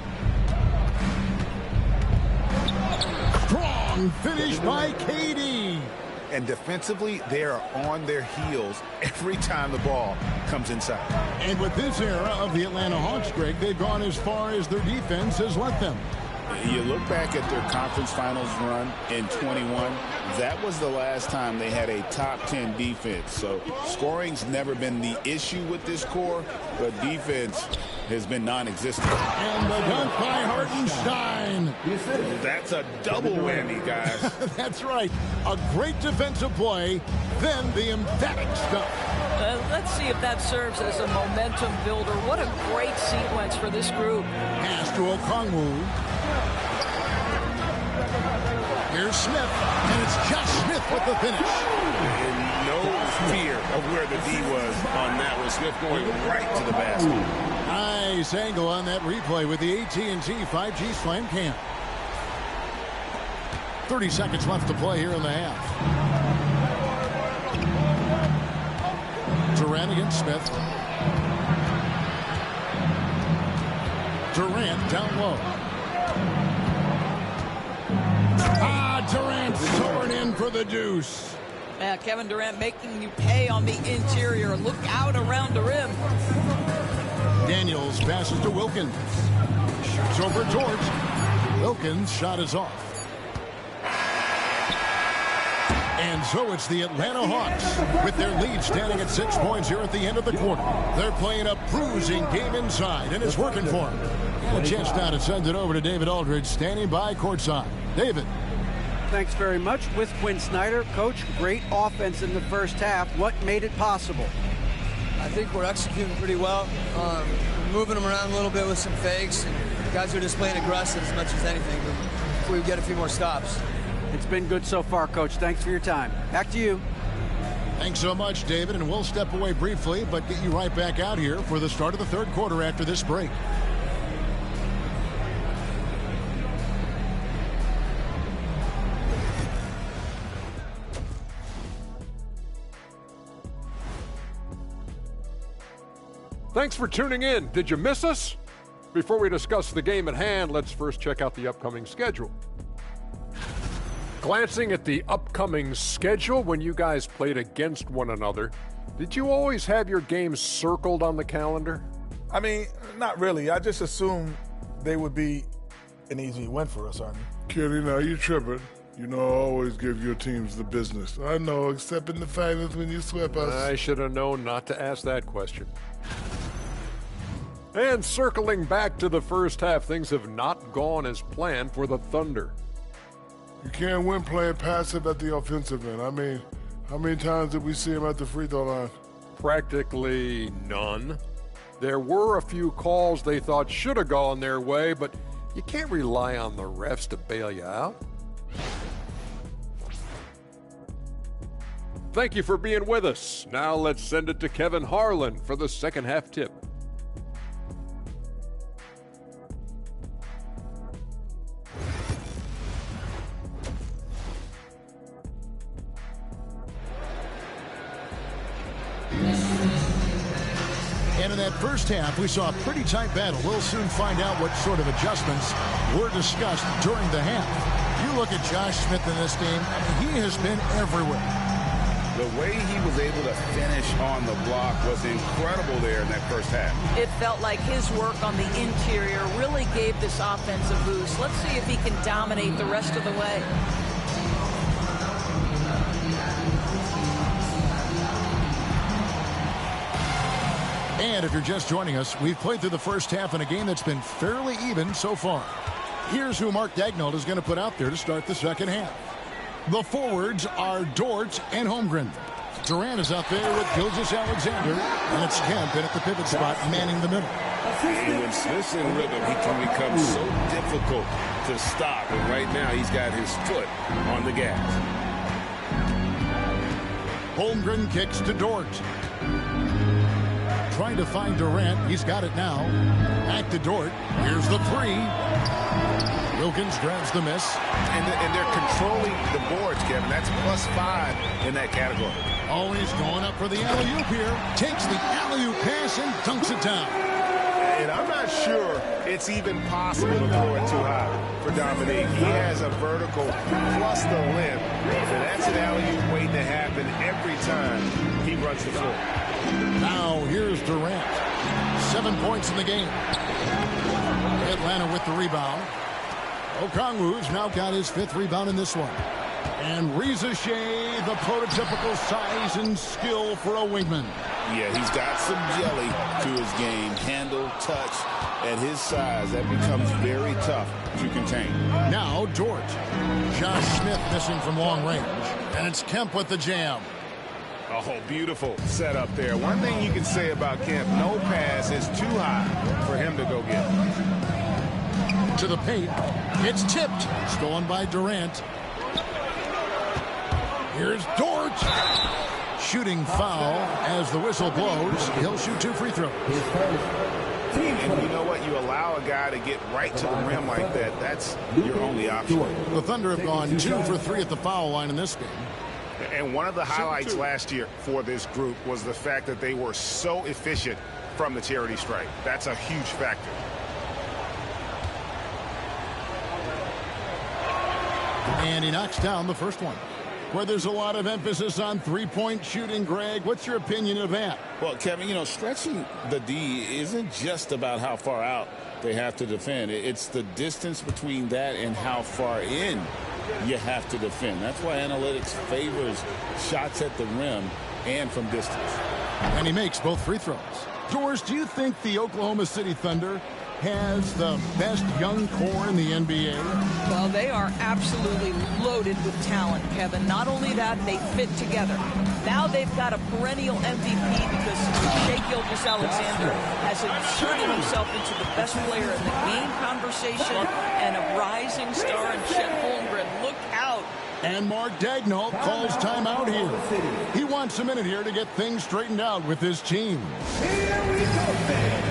Speaker 1: Strong finish by KD.
Speaker 4: And defensively, they are on their heels every time the ball comes inside.
Speaker 1: And with this era of the Atlanta Hawks, Greg, they've gone as far as their defense has let them.
Speaker 4: You look back at their conference finals run in 21, that was the last time they had a top 10 defense. So scoring's never been the issue with this core, but defense has been non-existent.
Speaker 1: And the dunk by Hartenstein.
Speaker 4: That's a double whammy, guys.
Speaker 1: That's right. A great defensive play, then the emphatic stuff.
Speaker 22: Let's see if that serves as a momentum builder. What a great sequence for this group.
Speaker 1: Pass to Okongwu. Here's Smith, and it's Josh Smith with the finish.
Speaker 4: And no fear of where the D was on that one. Smith going right to the basket.
Speaker 1: Nice angle on that replay with the AT&T 5G Slam Cam. 30 seconds left to play here in the half. Durant against Smith. Durant down low. Durant's torn in for the deuce.
Speaker 22: Yeah, Kevin Durant making you pay on the interior. Look out around the rim.
Speaker 1: Daniels passes to Wilkins. Shoots over George. Wilkins' shot is off. And so it's the Atlanta Hawks with their lead standing at 6 points here at the end of the quarter. They're playing a bruising game inside, and it's working for them. And a chance now to send it over to David Aldridge, standing by courtside. David.
Speaker 3: Thanks very much. With Quinn Snyder, Coach, great offense in the first half. What made it possible?
Speaker 8: I think we're executing pretty well. Moving them around a little bit with some fakes. And guys are just playing aggressive as much as anything. But we get a few more stops.
Speaker 3: It's been good so far, Coach. Thanks for your time. Back to you.
Speaker 1: Thanks so much, David. And we'll step away briefly, but get you right back out here for the start of the third quarter after this break.
Speaker 16: Thanks for tuning in. Did you miss us? Before we discuss the game at hand, let's first check out the upcoming schedule. Glancing at the upcoming schedule, when you guys played against one another, did you always have your games circled on the calendar?
Speaker 15: I mean, not really. I just assumed they would be an easy win for us, aren't you?
Speaker 9: Kenny, now you tripping. You know I always give your teams the business. I know, except in the finals when you swept us.
Speaker 16: I should have known not to ask that question. And circling back to the first half, things have not gone as planned for the Thunder.
Speaker 9: You can't win playing passive at the offensive end. I mean, how many times did we see him at the free throw line?
Speaker 16: Practically none. There were a few calls they thought should have gone their way, but you can't rely on the refs to bail you out. Thank you for being with us. Now let's send it to Kevin Harlan for the second half tip.
Speaker 1: And in that first half, we saw a pretty tight battle. We'll soon find out what sort of adjustments were discussed during the half. You look at Josh Smith in this game, he has been everywhere.
Speaker 4: The way he was able to finish on the block was incredible there in that first half.
Speaker 22: It felt like his work on the interior really gave this offense a boost. Let's see if he can dominate the rest of the way.
Speaker 1: And if you're just joining us, we've played through the first half in a game that's been fairly even so far. Here's who Mark Daigneault is going to put out there to start the second half. The forwards are Dort and Holmgren. Durant is out there with Gilgeous-Alexander, and it's Kemp in at the pivot spot, manning the middle.
Speaker 4: And when Smith's in rhythm, he can become so difficult to stop. And right now, he's got his foot on the gas.
Speaker 1: Holmgren kicks to Dort. Trying to find Durant. He's got it now. Back to Dort. Here's the three. Wilkins grabs the miss.
Speaker 4: And they're controlling the boards, Kevin. That's +5 in that category.
Speaker 1: Always going up for the alley-oop here. Takes the alley-oop pass and dunks it down.
Speaker 4: And I'm not sure it's even possible to throw it too high for Dominique. He has a vertical plus the limb. And that's an alley-oop waiting to happen every time he runs the floor.
Speaker 1: Now here's Durant. 7 points in the game. Atlanta with the rebound. Okongwu's now got his 5th rebound in this one. And Reza Shea, the prototypical size and skill for a wingman.
Speaker 4: Yeah, he's got some jelly to his game. Handle, touch. At his size, that becomes very tough to contain.
Speaker 1: Now Dort. Josh Smith missing from long range. And it's Kemp with the jam.
Speaker 4: Oh, beautiful setup there. One thing you can say about Kemp, no pass is too high for him to go get.
Speaker 1: To the paint. It's tipped. Stolen by Durant. Here's Dort. Shooting foul as the whistle blows. He'll shoot 2 free throws.
Speaker 4: And you know what? You allow a guy to get right to the rim like that. That's your only option.
Speaker 1: The Thunder have gone 2 for 3 at the foul line in this game.
Speaker 4: And one of the highlights last year for this group was the fact that they were so efficient from the charity stripe. That's a huge factor.
Speaker 1: And he knocks down the first one. Where there's a lot of emphasis on three-point shooting, Greg. What's your opinion of that?
Speaker 4: Well, Kevin, you know, stretching the D isn't just about how far out they have to defend. It's the distance between that and how far in you have to defend. That's why analytics favors shots at the rim and from distance.
Speaker 1: And he makes both free throws. Doris, do you think the Oklahoma City Thunder has the best young core in the NBA?
Speaker 22: Well, they are absolutely loaded with talent, Kevin. Not only that, they fit together. Now they've got a perennial MVP because Shai Gilgeous-Alexander has inserted himself into the best player in the game conversation and a rising star in Chet Holmgren. Look out.
Speaker 1: And Mark Daigneault calls timeout here. He wants a minute here to get things straightened out with his team.
Speaker 5: Here we go, man.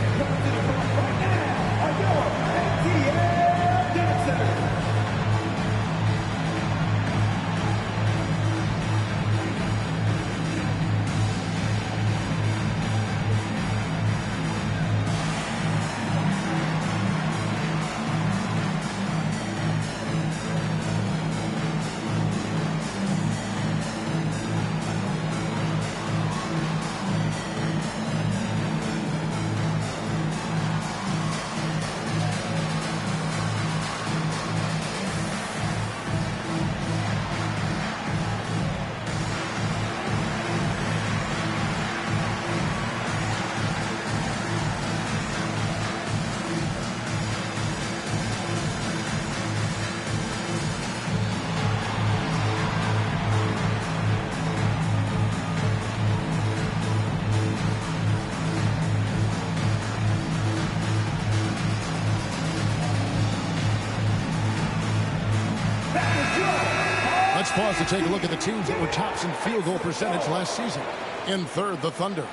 Speaker 1: Let's pause to take a look at the teams that were tops in field goal percentage last season. In third, the Thunder.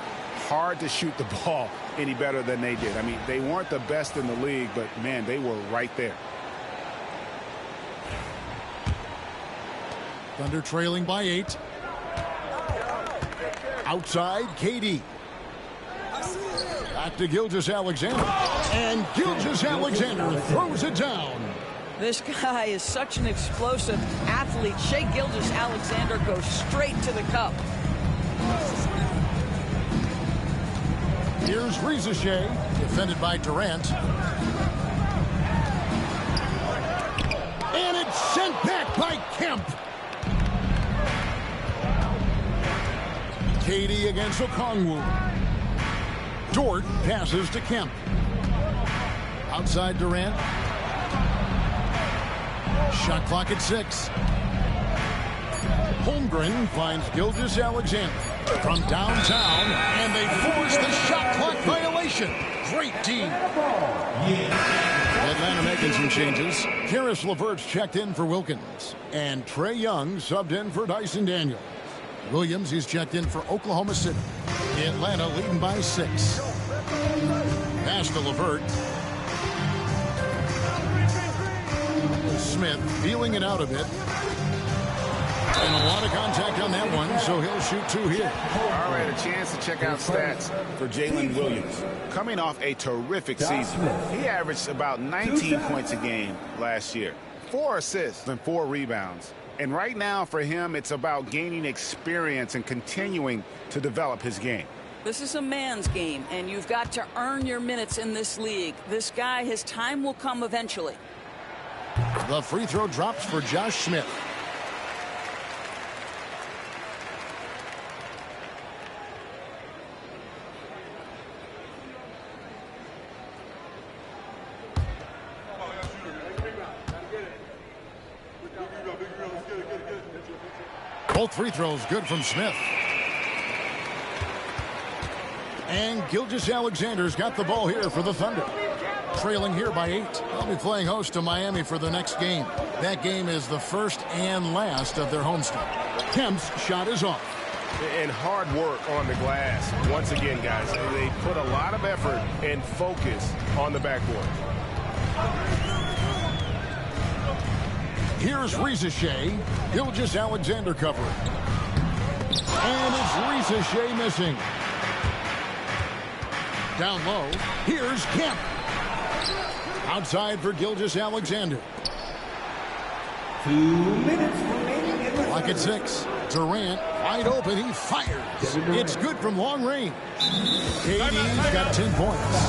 Speaker 4: Hard to shoot the ball any better than they did. I mean, they weren't the best in the league, but, man, they were right there.
Speaker 1: Thunder trailing by 8. Outside, KD. Back to Gilgeous-Alexander. And Gilgeous-Alexander throws it down.
Speaker 22: This guy is such an explosive athlete. Shai Gilgeous-Alexander goes straight to the cup.
Speaker 1: Here's Shai, defended by Durant. And it's sent back by Kemp. Katie against Okongwu. Dort passes to Kemp. Outside Durant. Shot clock at 6. Holmgren finds Gilgeous-Alexander from downtown, and they force the shot clock violation. Great team. Atlanta making some changes. Karis LeVert's checked in for Wilkins, and Trae Young subbed in for Dyson Daniels. Williams, he's checked in for Oklahoma City. Atlanta leading by 6. Pass to LeVert. Smith feeling it out a bit. And a lot of contact on that one, so he'll shoot 2 here.
Speaker 4: All right, a chance to check out stats for Jalen Williams. Coming off a terrific season, he averaged about 19 points a game last year, 4 assists and 4 rebounds. And right now for him, it's about gaining experience and continuing to develop his game.
Speaker 22: This is a man's game, and you've got to earn your minutes in this league. This guy, his time will come eventually.
Speaker 1: The free throw drops for Josh Smith. Both free throws good from Smith. And Gilgeous-Alexander's got the ball here for the Thunder. Trailing here by 8. They'll be playing host to Miami for the next game. That game is the first and last of their homestand. Kemp's shot is off.
Speaker 4: And hard work on the glass. Once again, guys, they put a lot of effort and focus on the backboard.
Speaker 1: Here's Shai. Gilgeous-Alexander covering. And it's Shai missing. Down low. Here's Kemp. Outside for Gilgeous-Alexander.
Speaker 5: 2 minutes remaining in the
Speaker 1: Clock at 6. Durant wide open. He fires. It's good from long range. KD's got 10 points.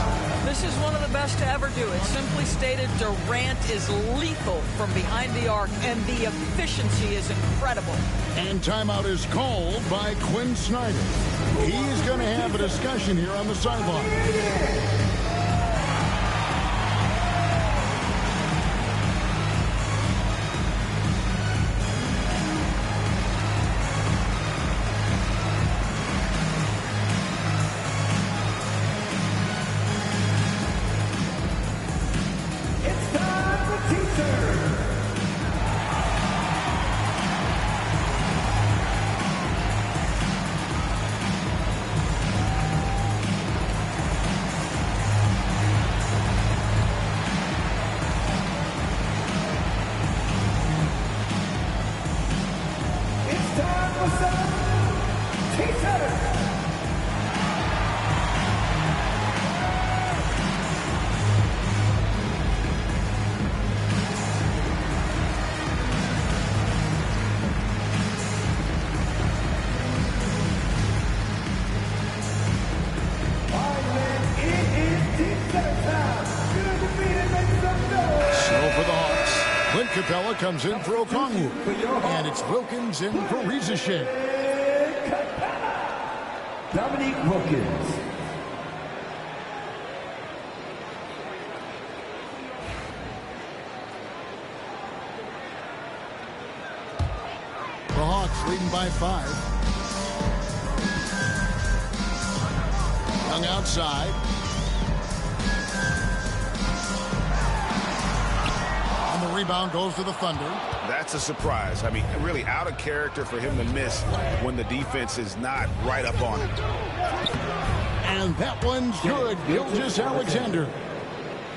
Speaker 22: This is one of the best to ever do it. Simply stated, Durant is lethal from behind the arc, and the efficiency is incredible.
Speaker 1: And timeout is called by Quinn Snyder. He's going to have a discussion here on the sideline. Capella comes in for Okongwu. And it's Wilkins in for Shai.
Speaker 5: Dominique Wilkins.
Speaker 1: The Hawks leading by 5. Young outside. Rebound goes to the Thunder.
Speaker 4: That's a surprise. I mean, really out of character for him to miss when the defense is not right up on him.
Speaker 1: And that one's good. Gilgeous-Alexander.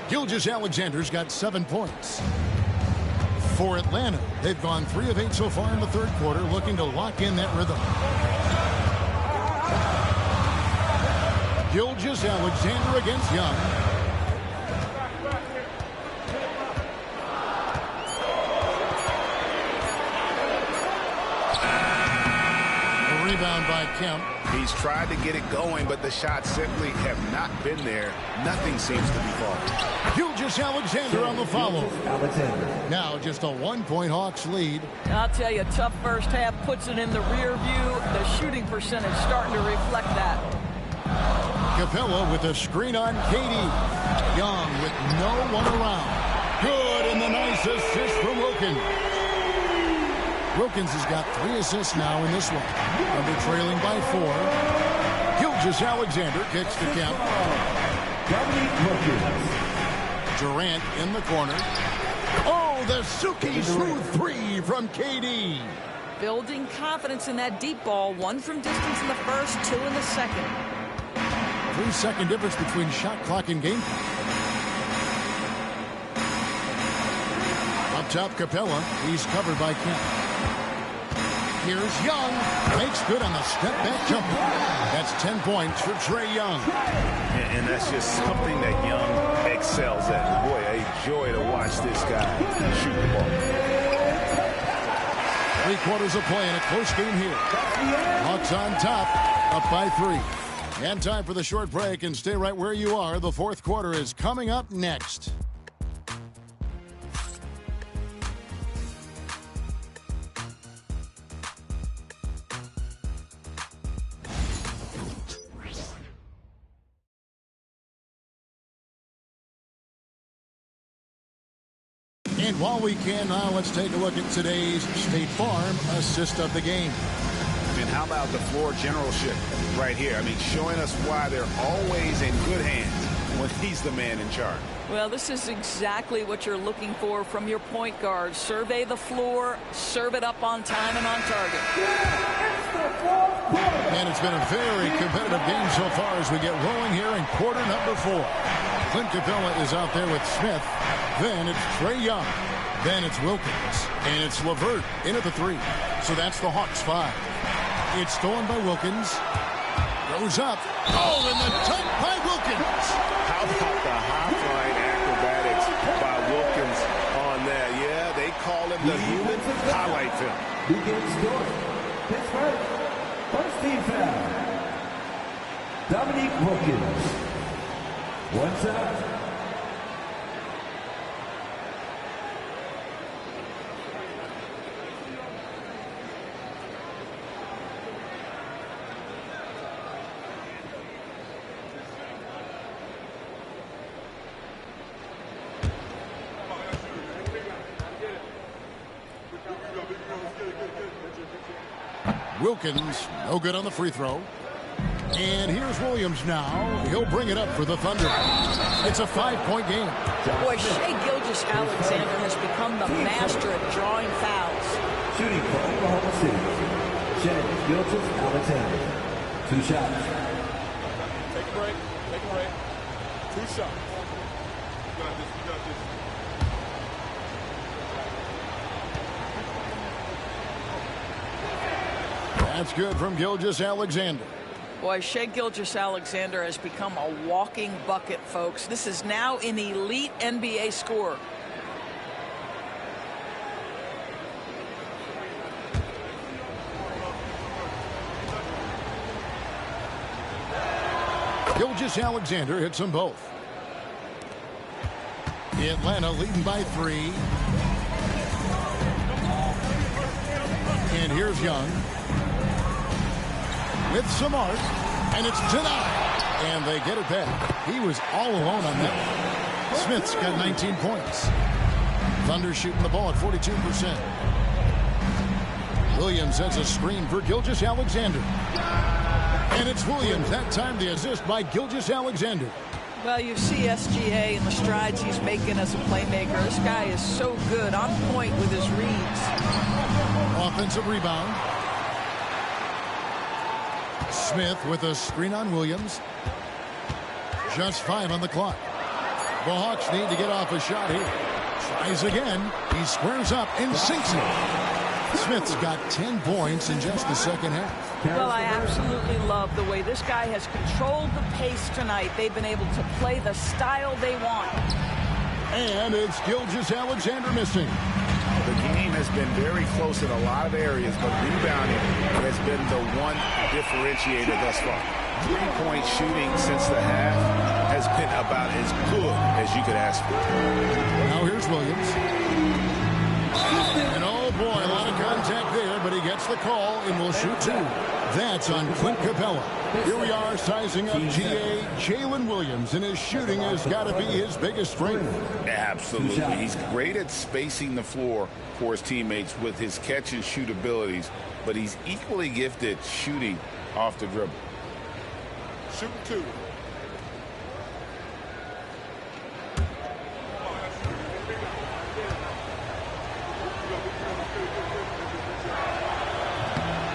Speaker 1: Gilgeous-Alexander's got 7 points. For Atlanta, they've gone 3 of 8 so far in the third quarter, looking to lock in that rhythm. Gilgeous Alexander against Young. A rebound by Kemp.
Speaker 4: He's tried to get it going, but the shots simply have not been there. Nothing seems to be falling.
Speaker 1: Gilgeous Alexander on the follow. Now just a 1-point Hawks lead.
Speaker 22: I'll tell you, tough first half puts it in the rear view. The shooting percentage starting to reflect that.
Speaker 1: Capella with a screen on Katie. Young with no one around. Good, and the nice assist from Wilkins. Wilkins has got 3 assists now in this one. Under trailing by 4. Gilgeous Alexander kicks to Kemp. Durant in the corner. Oh, the Suki smooth 3 from KD.
Speaker 22: Building confidence in that deep ball. 1 from distance in the first, 2 in the second.
Speaker 1: 3-second difference between shot clock and game. Up top, Capella. He's covered by Kemp. Here's Young. Makes good on the step-back jumper. That's 10 points for Trae Young.
Speaker 4: And that's just something that Young excels at. Boy, a joy to watch this guy shoot the ball.
Speaker 1: 3 quarters of play in a close game here. Hawks on top, up by 3. And time for the short break, and stay right where you are. The fourth quarter is coming up next. And while we can now, let's take a look at today's State Farm assist of the game.
Speaker 4: And how about the floor generalship right here? I mean, showing us why they're always in good hands when he's the man in charge.
Speaker 22: Well, this is exactly what you're looking for from your point guard. Survey the floor, serve it up on time and on target.
Speaker 1: And it's been a very competitive game so far as we get rolling here in quarter number 4. Clint Capella is out there with Smith. Then it's Trae Young. Then it's Wilkins. And it's LeVert in at the 3. So that's the Hawks 5. It's stolen by Wilkins. Goes up. Oh, and the dunk by Wilkins.
Speaker 4: How about the high-flying acrobatics by Wilkins on that? Yeah, they call him the human highlight film.
Speaker 5: Begins scoring. Pittsburgh, first team foul. Dominique Wilkins. 1 shot.
Speaker 1: Wilkins, no good on the free throw. And here's Williams now. He'll bring it up for the Thunder. It's a 5-point game.
Speaker 22: Boy, Shai Gilgeous-Alexander has become the master at drawing fouls.
Speaker 5: Shooting for Oklahoma City. Shai Gilgeous-Alexander. 2 shots.
Speaker 7: Take a break. Take a break. 2 shots. You got this. You got this.
Speaker 1: That's good from Gilgeous-Alexander.
Speaker 22: Boy, Shai Gilgeous-Alexander has become a walking bucket, folks. This is now an elite NBA scorer.
Speaker 1: Gilgeous-Alexander hits them both. Atlanta leading by 3. And here's Young. With some art, and it's denied. And they get it back. He was all alone on that one. Smith's got 19 points. Thunder shooting the ball at 42%. Williams has a screen for Gilgeous-Alexander. And it's Williams. That time the assist by Gilgeous-Alexander.
Speaker 22: Well, you see SGA and the strides he's making as a playmaker. This guy is so good, on point with his reads.
Speaker 1: Offensive rebound. Smith with a screen on Williams. Just 5 on the clock. The Hawks need to get off a shot here. Tries again. He squares up and sinks it. Smith's got 10 points in just the second half.
Speaker 22: Well, I absolutely love the way this guy has controlled the pace tonight. They've been able to play the style they want.
Speaker 1: And it's Gilgeous-Alexander missing.
Speaker 4: The game has been very close in a lot of areas, but rebounding has been the one differentiator thus far. Three-point shooting since the half has been about as good as you could ask for.
Speaker 1: Now here's Williams. And oh boy, a lot of contact there, but he gets the call and will shoot two. That's on Clint Capella. Here we are sizing up GA Jalen Williams, and his shooting has got to be his biggest strength.
Speaker 4: Absolutely. He's great at spacing the floor for his teammates with his catch and shoot abilities, but he's equally gifted shooting off the dribble.
Speaker 7: Shoot two.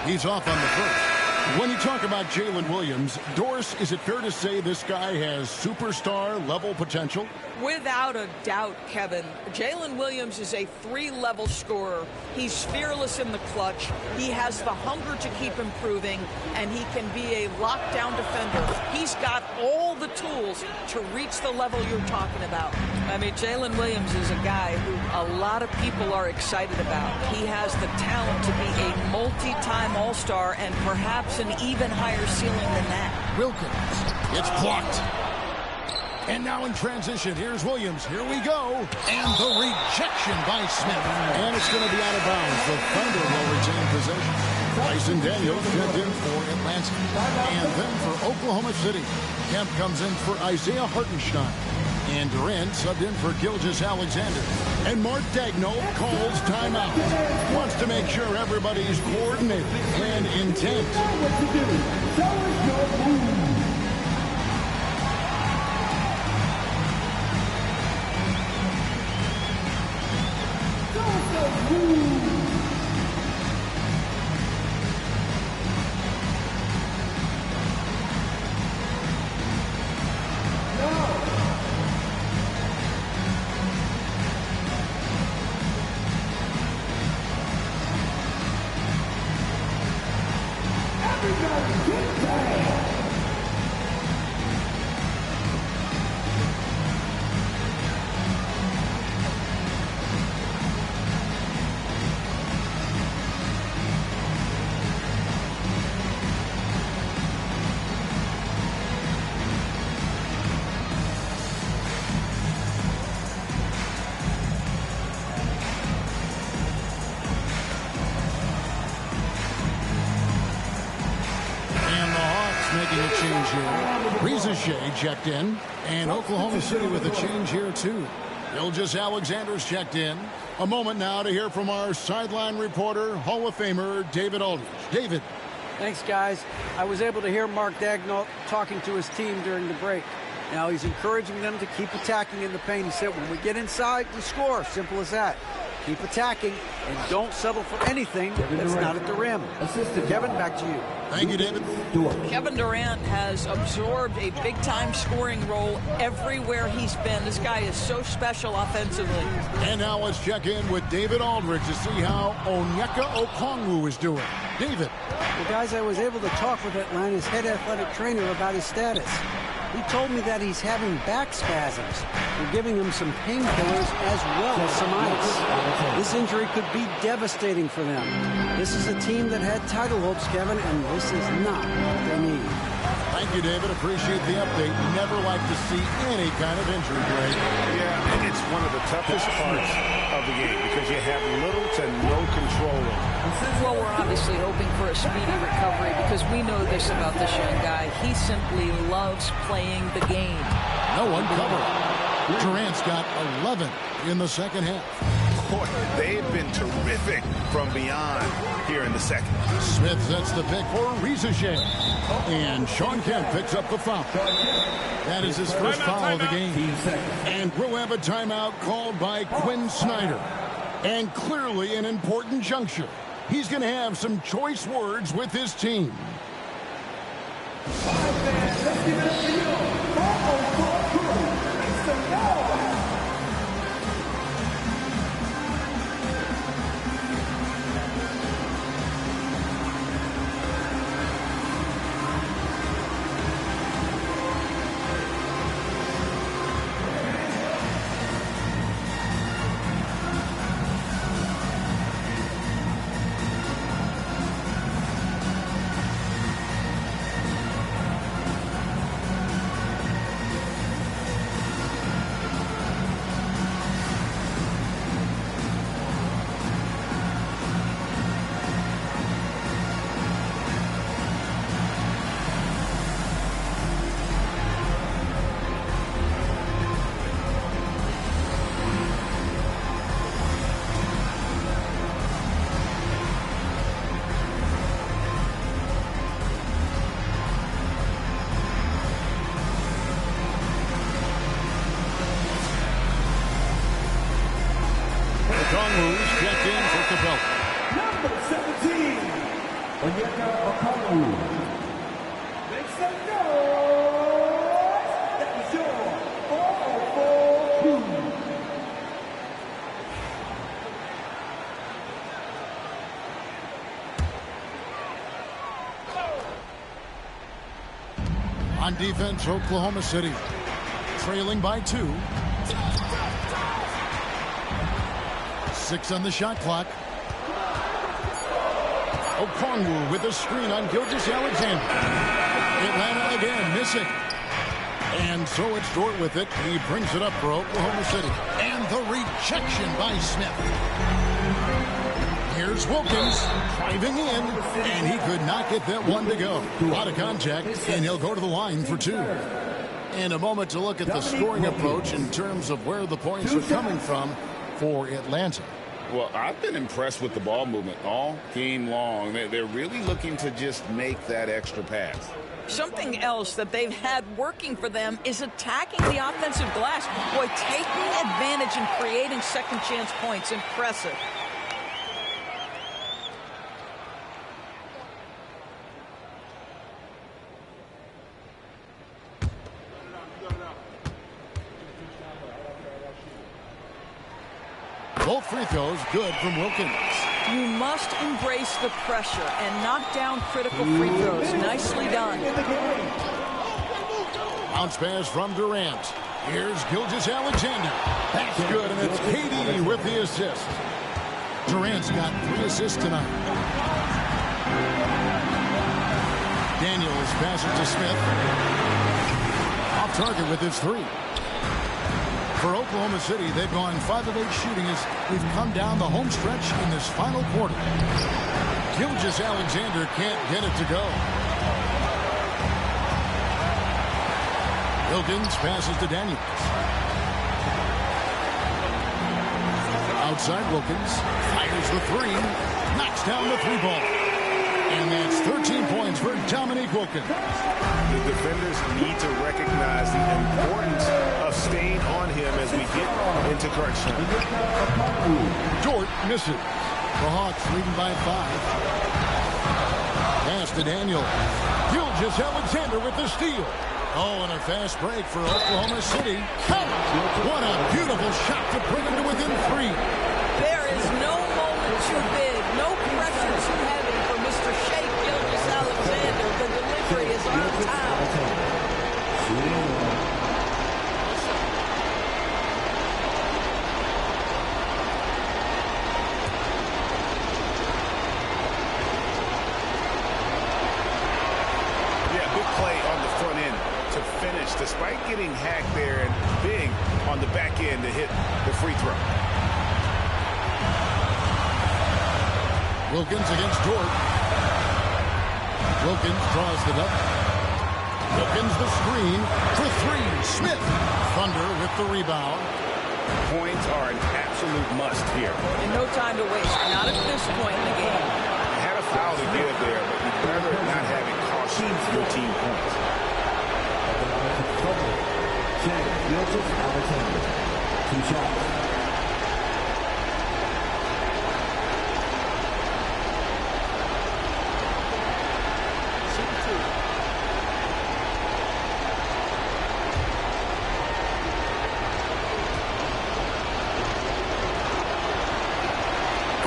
Speaker 1: He's off on the first. When you talk about Jalen Williams, Doris, is it fair to say this guy has superstar-level potential?
Speaker 22: Without a doubt, Kevin. Jalen Williams is a three-level scorer. He's fearless in the clutch. He has the hunger to keep improving, and he can be a lockdown defender. He's got all the tools to reach the level you're talking about. I mean, Jalen Williams is a guy who a lot of people are excited about. He has the talent to be a multi-time All-Star and perhaps an even higher ceiling than that.
Speaker 1: Wilkins. It's blocked. And now in transition, here's Williams. Here we go. And the rejection by Smith. And it's going to be out of bounds. The Thunder will retain possession. Bryson Daniels checked in for Atlanta. And then for Oklahoma City, Kemp comes in for Isaiah Hartenstein. And Durant subbed in for Gilgeous-Alexander. And Mark Daigneault calls timeout. Wants to make sure everybody's coordinated and intent. Making a change here. Riza checked in. And Oklahoma City with a change here, too. Gilgeous-Alexander's checked in. A moment now to hear from our sideline reporter, Hall of Famer David Aldridge. David.
Speaker 3: Thanks, guys. I was able to hear Mark Daigneault talking to his team during the break. Now he's encouraging them to keep attacking in the paint. He said, when we get inside, we score. Simple as that. Keep attacking and don't settle for anything that's not at the rim. Kevin, back to you.
Speaker 1: Thank you, David.
Speaker 22: Kevin Durant has absorbed a big-time scoring role everywhere he's been. This guy is so special offensively.
Speaker 1: And now let's check in with David Aldridge to see how Onyeka Okongwu is doing. David.
Speaker 3: Well, guys, I was able to talk with Atlanta's head athletic trainer about his status. He told me that he's having back spasms. We're giving him some painkillers as well as some ice. This injury could be devastating for them. This is a team that had title hopes, Kevin, and this is not what they need.
Speaker 1: Thank you, David. Appreciate the update. Never like to see any kind of injury, Greg.
Speaker 4: Yeah, and it's one of the toughest parts of the game because you have little to no control of it.
Speaker 22: Well, we're obviously hoping for a speedy recovery because we know this about this young guy. He simply loves playing the game.
Speaker 1: No one covered. Durant's got 11 in the second half.
Speaker 4: Boy, they've been terrific from beyond here in the second.
Speaker 1: Smith sets the pick for Riza. And Sean Kemp picks up the foul. That is his first foul of the game. And we'll have a timeout called by Quinn Snyder. And clearly an important juncture. He's going to have some choice words with his team.
Speaker 5: Let's give it up to you.
Speaker 1: Okongwu's checked in for Capella.
Speaker 5: Number 17, Onyeka Okongwu. Make some noise. That was your 4-4 crew.
Speaker 1: On defense, Oklahoma City trailing by 2. 6 on the shot clock. Okongwu with a screen on Gilgeous-Alexander. Atlanta again missing. And so it's Dort with it. He brings it up for Oklahoma City. And the rejection by Smith. Here's Wilkins driving in, and he could not get that one to go. A lot of contact, and he'll go to the line for 2. And a moment to look at the scoring approach in terms of where the points are coming from for Atlanta.
Speaker 4: Well, I've been impressed with the ball movement all game long. They're really looking to just make that extra pass.
Speaker 22: Something else that they've had working for them is attacking the offensive glass. Boy, taking advantage and creating second chance points. Impressive.
Speaker 1: Both free throws good from Wilkins.
Speaker 22: You must embrace the pressure and knock down critical free throws. Nicely done.
Speaker 1: Bounce pass from Durant. Here's Gilgeous-Alexander. That's good, and it's KD with the assist. Durant's got 3 assists tonight. Daniels passes to Smith. Off target with his 3. For Oklahoma City, they've gone 5 of 8 shooting as we've come down the home stretch in this final quarter. Gilgeous-Alexander can't get it to go. Wilkins passes to Daniels. Outside Wilkins, fires the 3, knocks down the 3 ball. And that's 13 points for Dominique Wilkins.
Speaker 4: The defenders need to recognize the importance of staying on him as we get into crunch time.
Speaker 1: Dort misses. The Hawks leading by 5. Pass to Daniel. Gilgeous-Alexander with the steal. Oh, and a fast break for Oklahoma City. Count! What a beautiful shot to bring him to within 3.
Speaker 22: There is no moment too big, no pressure too heavy for Mr. Shea Gilgeous-Alexander. The delivery is on time.
Speaker 4: Yeah, big play on the front end to finish, despite getting hacked there, and big on the back end to hit the free throw.
Speaker 1: Wilkins against Dort. Wilkins draws the double. Wilkins the screen for 3. Smith. Thunder with the rebound.
Speaker 4: Points are an absolute must here.
Speaker 22: And no time to waste. Not at this point in the game.
Speaker 4: You had a foul to give there, but you'd rather not have it cost you your team points.
Speaker 5: Gilgeous-Alexander. 2 shots.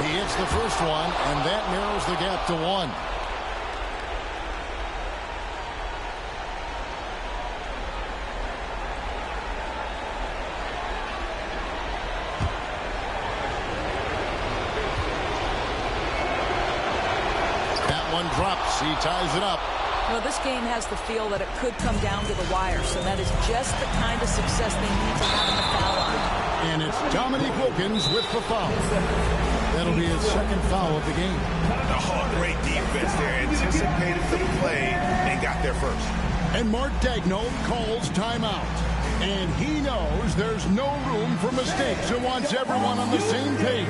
Speaker 1: He hits the first one, and that narrows the gap to 1. That one drops. He ties it up.
Speaker 22: Well, this game has the feel that it could come down to the wire, so that is just the kind of success they need to have in the foul line.
Speaker 1: And it's Dominique Wilkins with the foul. That'll be his 2nd foul of the game.
Speaker 4: Oh, great defense there. Anticipated the play and got there first.
Speaker 1: And Mark Daigneault calls timeout. And he knows there's no room for mistakes and wants everyone on the same page.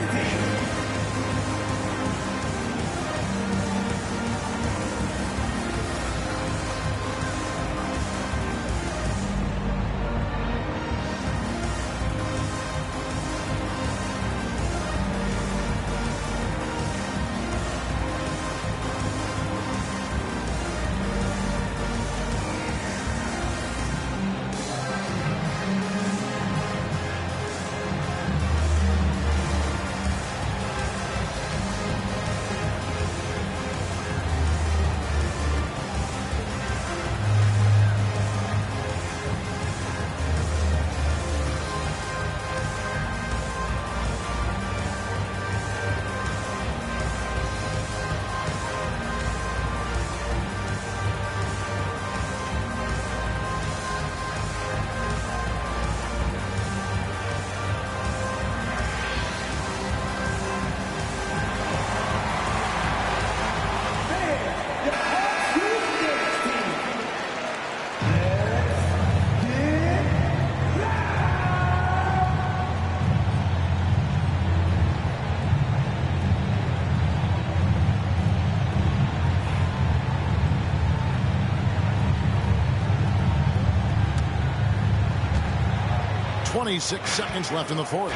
Speaker 1: 26 seconds left in the fourth.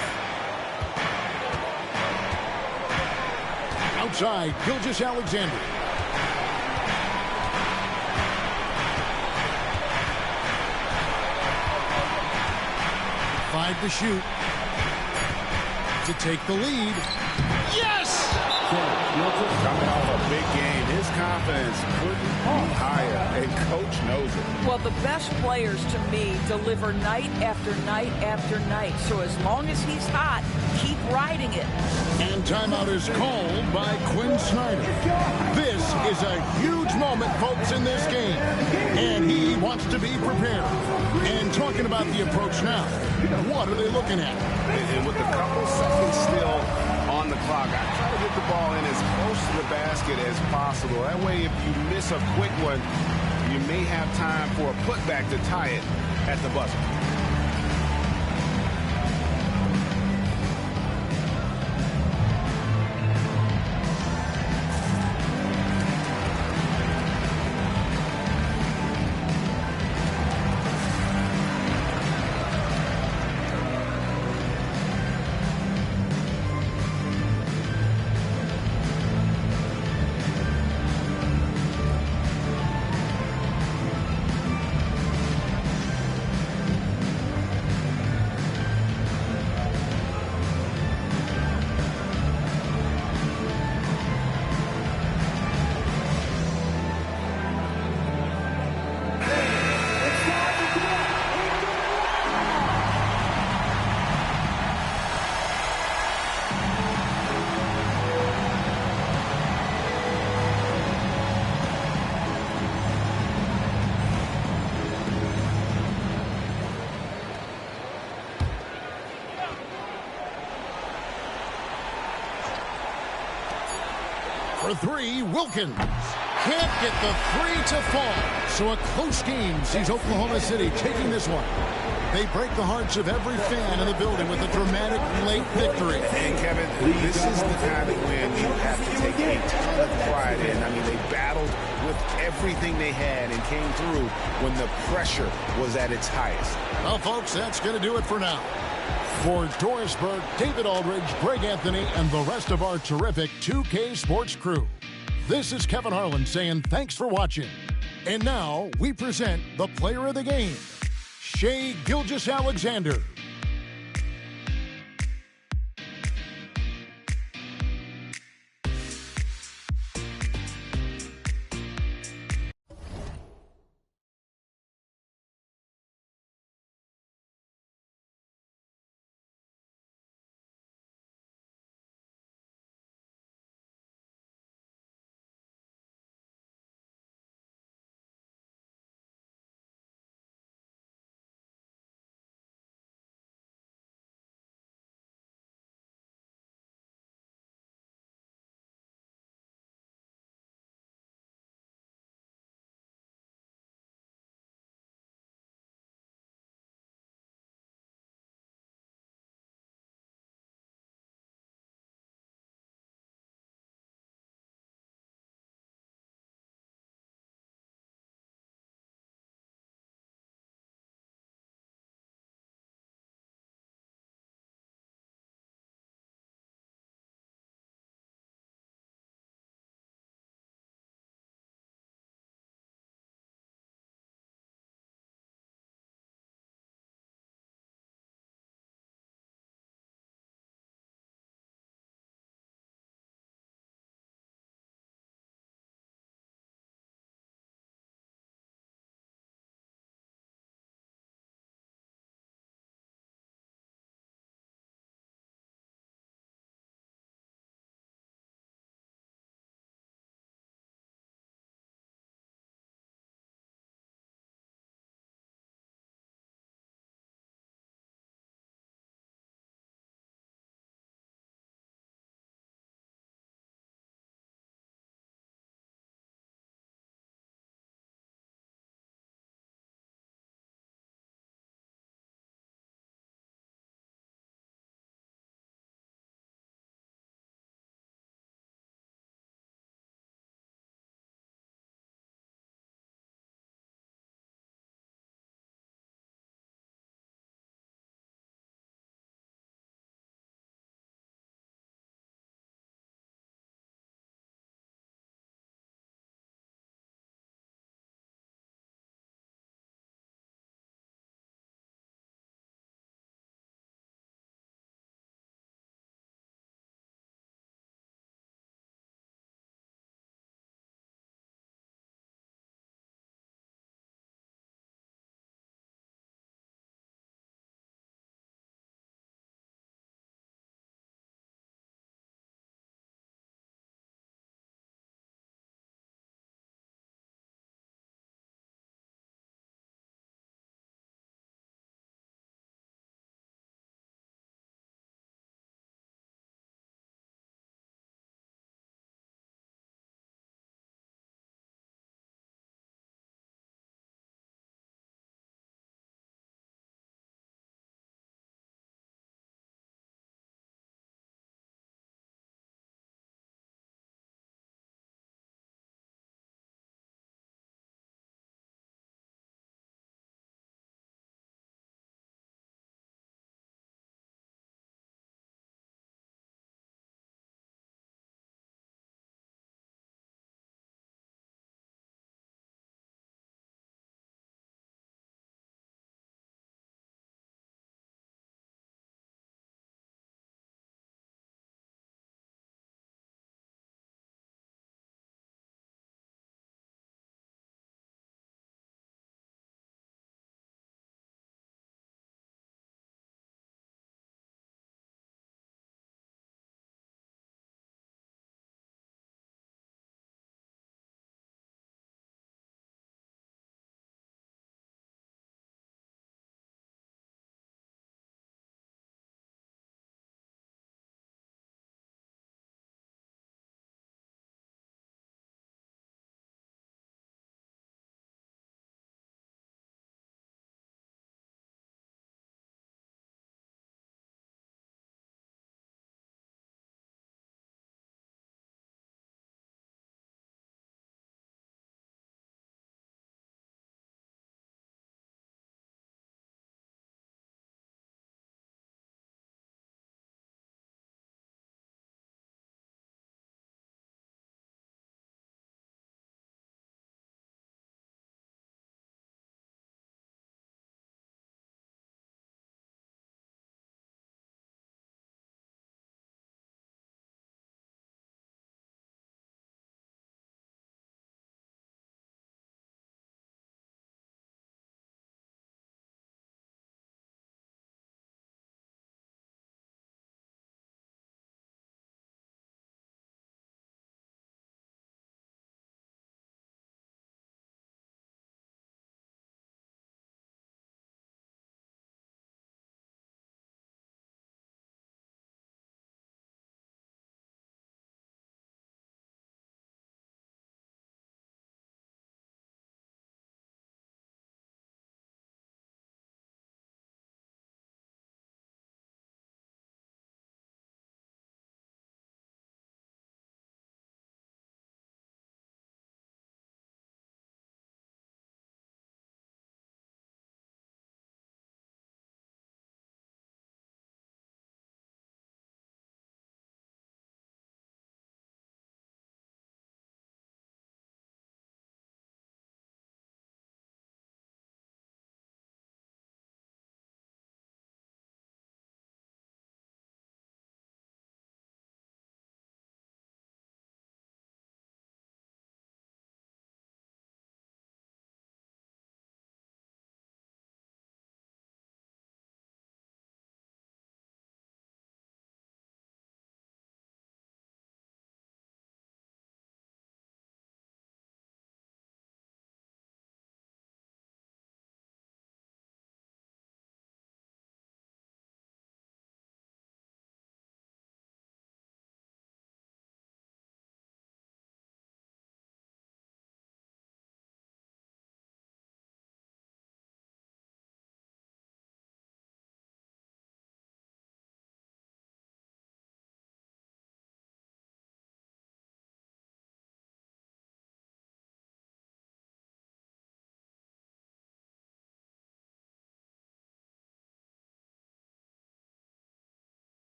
Speaker 1: Outside, Gilgeous-Alexander. Five to shoot. To take the lead. Yes!
Speaker 4: Coming off a big game, his confidence couldn't be higher, and coach knows it.
Speaker 22: Well, the best players to me deliver night after night after night. So as long as he's hot, keep riding it.
Speaker 1: And timeout is called by Quinn Snyder. This is a huge moment, folks, in this game. And he wants to be prepared. And talking about the approach now, what are they looking at?
Speaker 4: And with a couple seconds still on the clock, I try to get the ball in as close to the basket as possible. That way, if you miss a quick one, you may have time for a putback to tie it at the buzzer.
Speaker 1: For three, Wilkins. Can't get the three to fall. So a close game sees Oklahoma City taking this one. They break the hearts of every fan in the building with a dramatic late victory.
Speaker 4: And Kevin, this is the kind of win you have to take a ton of pride in. I mean, they battled with everything they had and came through when the pressure was at its highest.
Speaker 1: Well, folks, that's going to do it for now. For Doris Burke, David Aldridge, Greg Anthony, and the rest of our terrific 2K Sports crew, this is Kevin Harlan saying thanks for watching. And now we present the player of the game, Shai Gilgeous-Alexander.